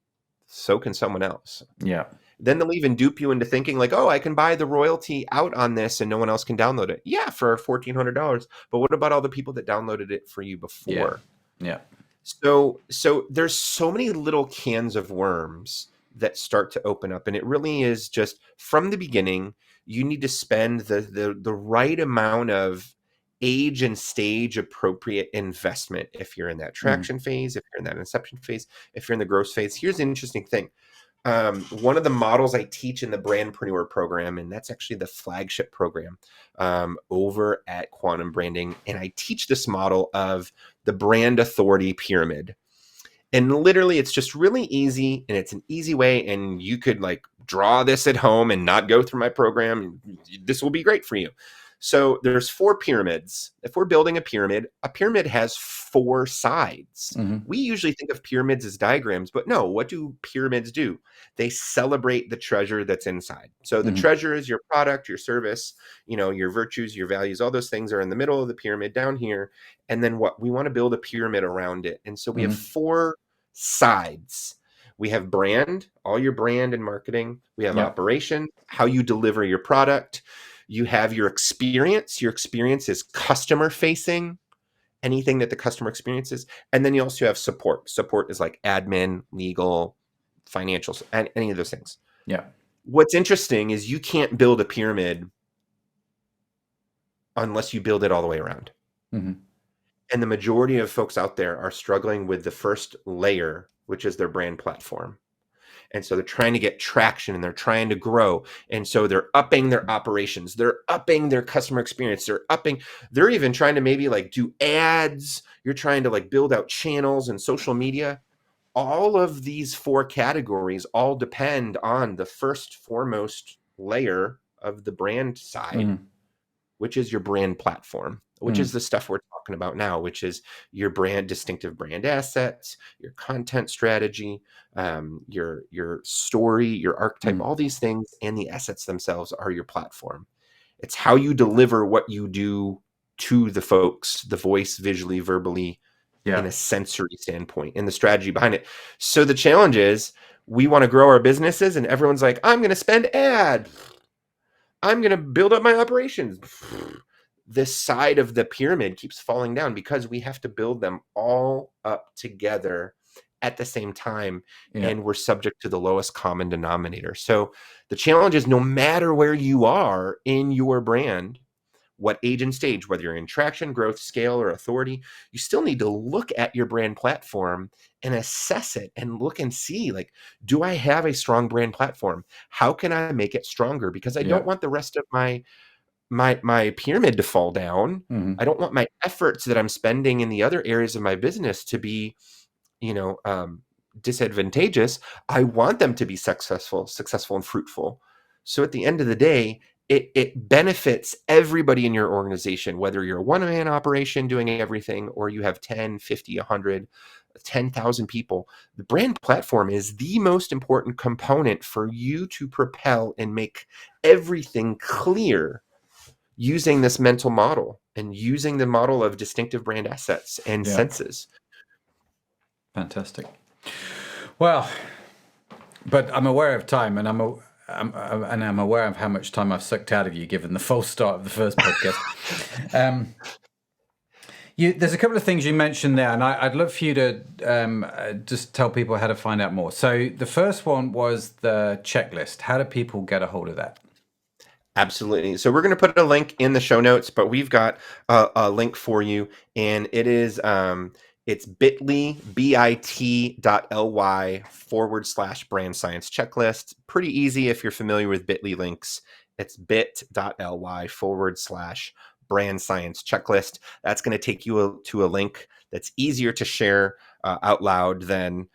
so can someone else. Yeah. Then they'll even dupe you into thinking like, oh, I can buy the royalty out on this and no one else can download it. Yeah, for $1,400. But what about all the people that downloaded it for you before? Yeah. So there's so many little cans of worms that start to open up. And it really is just from the beginning, you need to spend the right amount of age and stage appropriate investment. If you're in that traction phase, if you're in that inception phase, if you're in the growth phase. Here's the interesting thing. One of the models I teach in the Brandpreneur program, and that's actually the flagship program over at Quantum Branding. And I teach this model of the brand authority pyramid. And literally, it's just really easy, and it's an easy way. And you could like draw this at home and not go through my program. This will be great for you. So there's 4 pyramids. If we're building a pyramid has 4 sides. We usually think of pyramids as diagrams, but no, what do pyramids do? They celebrate the treasure that's inside. So the treasure is your product, your service, your virtues, your values, all those things are in the middle of the pyramid down here. And then what? We want to build a pyramid around it. And so we have 4 sides. We have brand, all your brand and marketing. We have operation, how you deliver your product. You have your experience. Your experience is customer facing, anything that the customer experiences. And then you also have support. Support is like admin, legal, financials, and any of those things. Yeah. What's interesting is you can't build a pyramid unless you build it all the way around. And the majority of folks out there are struggling with the first layer, which is their brand platform. And so they're trying to get traction and they're trying to grow. And so they're upping their operations. They're upping their customer experience. They're even trying to maybe like do ads. You're trying to like build out channels and social media. All of these 4 categories all depend on the first foremost layer of the brand side, which is your brand platform, which is the stuff we're talking about now, which is your distinctive brand assets, your content strategy, your story, your archetype, all these things, and the assets themselves are your platform. It's how you deliver what you do to the folks, the voice, visually, verbally, in a sensory standpoint, and the strategy behind it. So the challenge is we want to grow our businesses and everyone's like, I'm going to spend ad. I'm going to build up my operations. This side of the pyramid keeps falling down because we have to build them all up together at the same time. And we're subject to the lowest common denominator. So the challenge is no matter where you are in your brand, what age and stage, whether you're in traction, growth, scale, or authority, you still need to look at your brand platform and assess it and look and see, like, do I have a strong brand platform? How can I make it stronger? Because I don't want the rest of my pyramid to fall down. I don't want my efforts that I'm spending in the other areas of my business to be, disadvantageous. I want them to be successful and fruitful. So at the end of the day, it benefits everybody in your organization, whether you're a one-man operation doing everything, or you have 10, 50, 100, 10,000 people. The brand platform is the most important component for you to propel and make everything clear using this mental model and using the model of distinctive brand assets and senses. Fantastic. Well, but I'm aware of time, and I'm aware of how much time I've sucked out of you, given the false start of the first podcast. There's a couple of things you mentioned there, and I'd love for you to just tell people how to find out more. So the first one was the checklist. How do people get a hold of that? Absolutely. So we're going to put a link in the show notes, but we've got a link for you, and it is It's bit.ly/brand science checklist. Pretty easy if you're familiar with bit.ly links. It's bit.ly/brand science checklist. That's going to take you to a link that's easier to share out loud than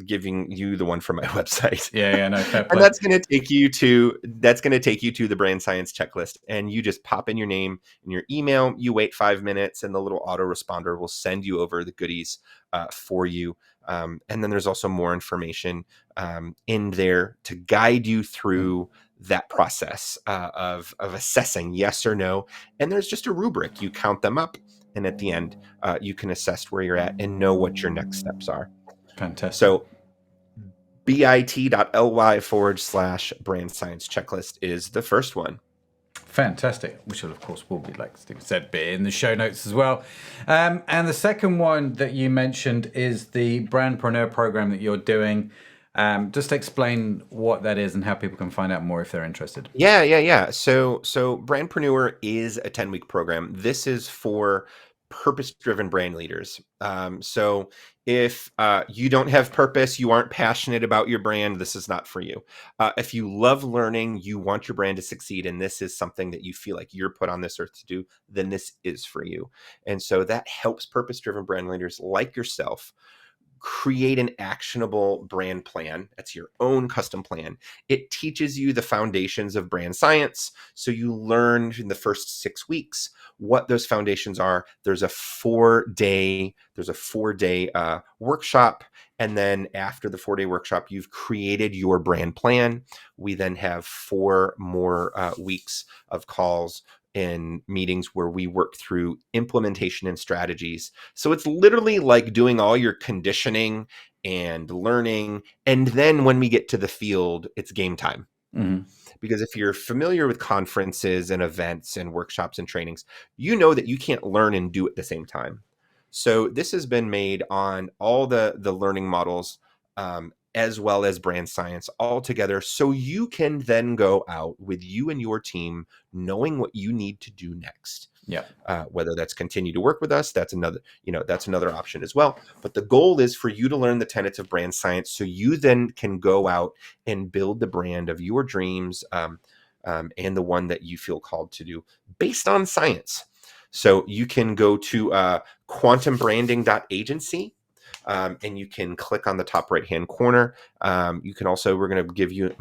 giving you the one from my website. Yeah, no, fair play. And that's going to take you to the brand science checklist, and you just pop in your name and your email. You wait 5 minutes, and the little autoresponder will send you over the goodies for you. And then there's also more information in there to guide you through that process of assessing yes or no. And there's just a rubric. You count them up, and at the end, you can assess where you're at and know what your next steps are. Fantastic. So bit.ly/brand science checklist is the first one. Fantastic. Which will, of course, will be, like Steve said, be in the show notes as well. And the second one that you mentioned is the Brandpreneur program that you're doing. Just explain what that is and how people can find out more if they're interested. Yeah. So Brandpreneur is a 10-week program. This is for purpose-driven brand leaders. So if you don't have purpose, you aren't passionate about your brand, this is not for you. If you love learning, you want your brand to succeed, and this is something that you feel like you're put on this earth to do, then this is for you. And so that helps purpose-driven brand leaders like yourself create an actionable brand plan. That's your own custom plan. It teaches you the foundations of brand science. So you learn in the first 6 weeks what those foundations are. There's a 4-day workshop. And then after the 4-day workshop, you've created your brand plan. We then have 4 more weeks of calls and meetings where we work through implementation and strategies. So it's literally like doing all your conditioning and learning. And then when we get to the field, it's game time. Mm-hmm. Because if you're familiar with conferences and events and workshops and trainings, you know that you can't learn and do at the same time. So this has been made on all the learning models, as well as brand science all together. So you can then go out with you and your team knowing what you need to do next. Yeah. Whether that's continue to work with us, that's another option as well. But the goal is for you to learn the tenets of brand science so you then can go out and build the brand of your dreams, and the one that you feel called to do based on science. So you can go to quantumbranding.agency. And you can click on the top right-hand corner. You can also, I'm going to give you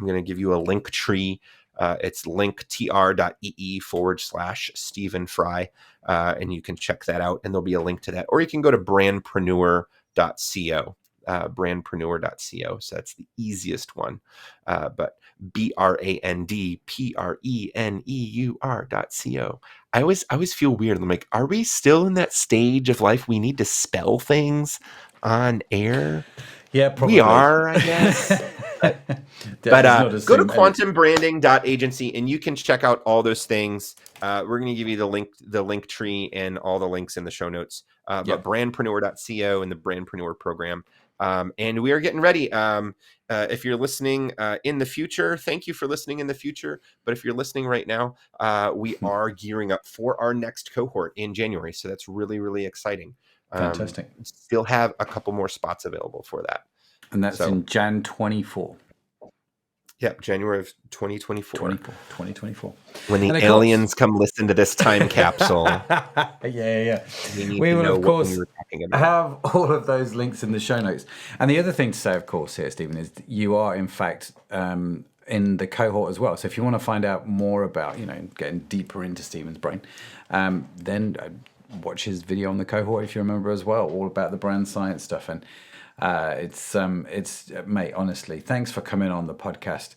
a link tree. It's linktr.ee/Staeven Frey. And you can check that out, and there'll be a link to that. Or you can go to brandpreneur.co. Brandpreneur.co. So that's the easiest one. But brandpreneur.co. I always feel weird. I'm like, are we still in that stage of life we need to spell things on air? Yeah, probably. We are, I guess. but go to quantumbranding.agency and you can check out all those things. We're going to give you the link tree and all the links in the show notes. But brandpreneur.co and the Brandpreneur program. And we are getting ready. If you're listening in the future, thank you for listening in the future. But if you're listening right now, we are gearing up for our next cohort in January. So that's really, really exciting. Fantastic. Still have a couple more spots available for that. And that's in Jan 24. Yep, January of 2024. 2024. When the aliens come listen to this time capsule. Yeah. We will, of course, have all of those links in the show notes. And the other thing to say, of course, here, Staeven, is you are, in fact, in the cohort as well. So if you want to find out more about, getting deeper into Staeven's brain, then watch his video on the cohort, if you remember, as well, all about the brand science stuff. And it's mate, honestly, thanks for coming on the podcast.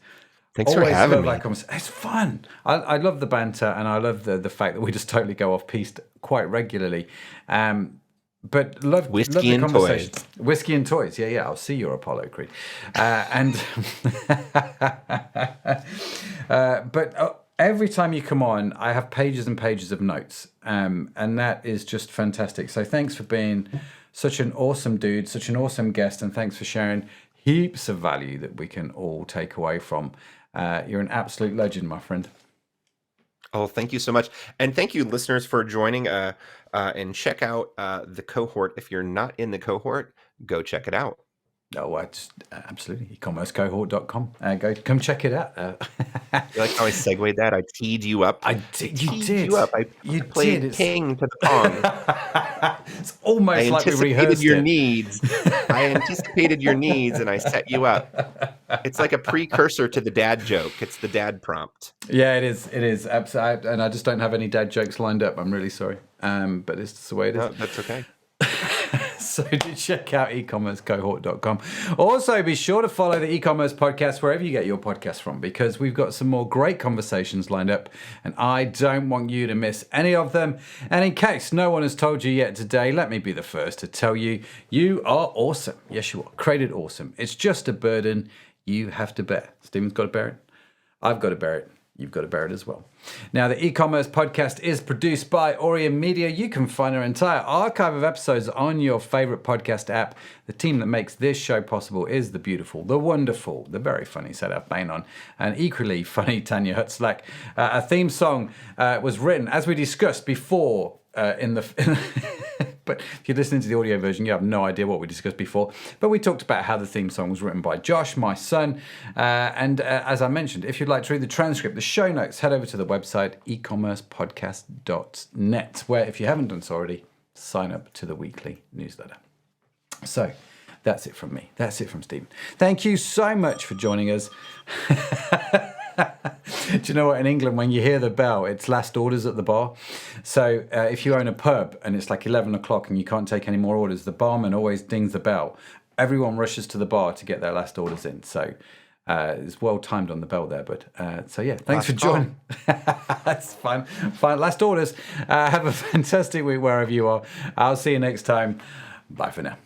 Thanks for having me. It's fun. I love the banter, and I love the fact that we just totally go off piste quite regularly. But love whiskey and toys. Whiskey and toys. Yeah. I'll see your Apollo Creed. But every time you come on, I have pages and pages of notes, and that is just fantastic. So thanks for being such an awesome dude, such an awesome guest, and thanks for sharing heaps of value that we can all take away from. You're an absolute legend, my friend. Oh, thank you so much. And thank you, listeners, for joining. And check out the cohort. If you're not in the cohort, go check it out. Oh, absolutely. eCommercecohort.com. Come check it out. You like how I segued that? I teed you up. I did. You teed did. you up. I You played did. king to the pawn. It's almost I like we anticipated rehearsed your it. needs. I anticipated your needs, and I set you up. It's like a precursor to the dad joke. It's the dad prompt. Yeah, it is. It is. Absolutely. And I just don't have any dad jokes lined up. I'm really sorry. But it's just the way it is. No, that's okay. So do check out eCommercecohort.com. Also, be sure to follow the e-commerce podcast wherever you get your podcast from, because we've got some more great conversations lined up, and I don't want you to miss any of them. And in case no one has told you yet today, let me be the first to tell you, you are awesome. Yes, you are. Created awesome. It's just a burden you have to bear. Stephen's got to bear it. I've got to bear it. You've got to bear it as well. Now, the e-commerce podcast is produced by Orion Media. You can find our entire archive of episodes on your favorite podcast app. The team that makes this show possible is the beautiful, the wonderful, the very funny Sarah Bainon, and equally funny Tanya Hutzlak. A theme song was written, as we discussed before, but if you're listening to the audio version, you have no idea what we discussed before. But we talked about how the theme song was written by Josh, my son. And as I mentioned, if you'd like to read the transcript, the show notes, head over to the website, ecommercepodcast.net, where, if you haven't done so already, sign up to the weekly newsletter. So that's it from me. That's it from Staeven. Thank you so much for joining us. Do you know what? In England, when you hear the bell, it's last orders at the bar. So if you own a pub and it's like 11 o'clock and you can't take any more orders, the barman always dings the bell. Everyone rushes to the bar to get their last orders in. So it's well timed on the bell there. But so yeah, thanks for joining. That's fine. Fine. Last orders. Have a fantastic week wherever you are. I'll see you next time. Bye for now.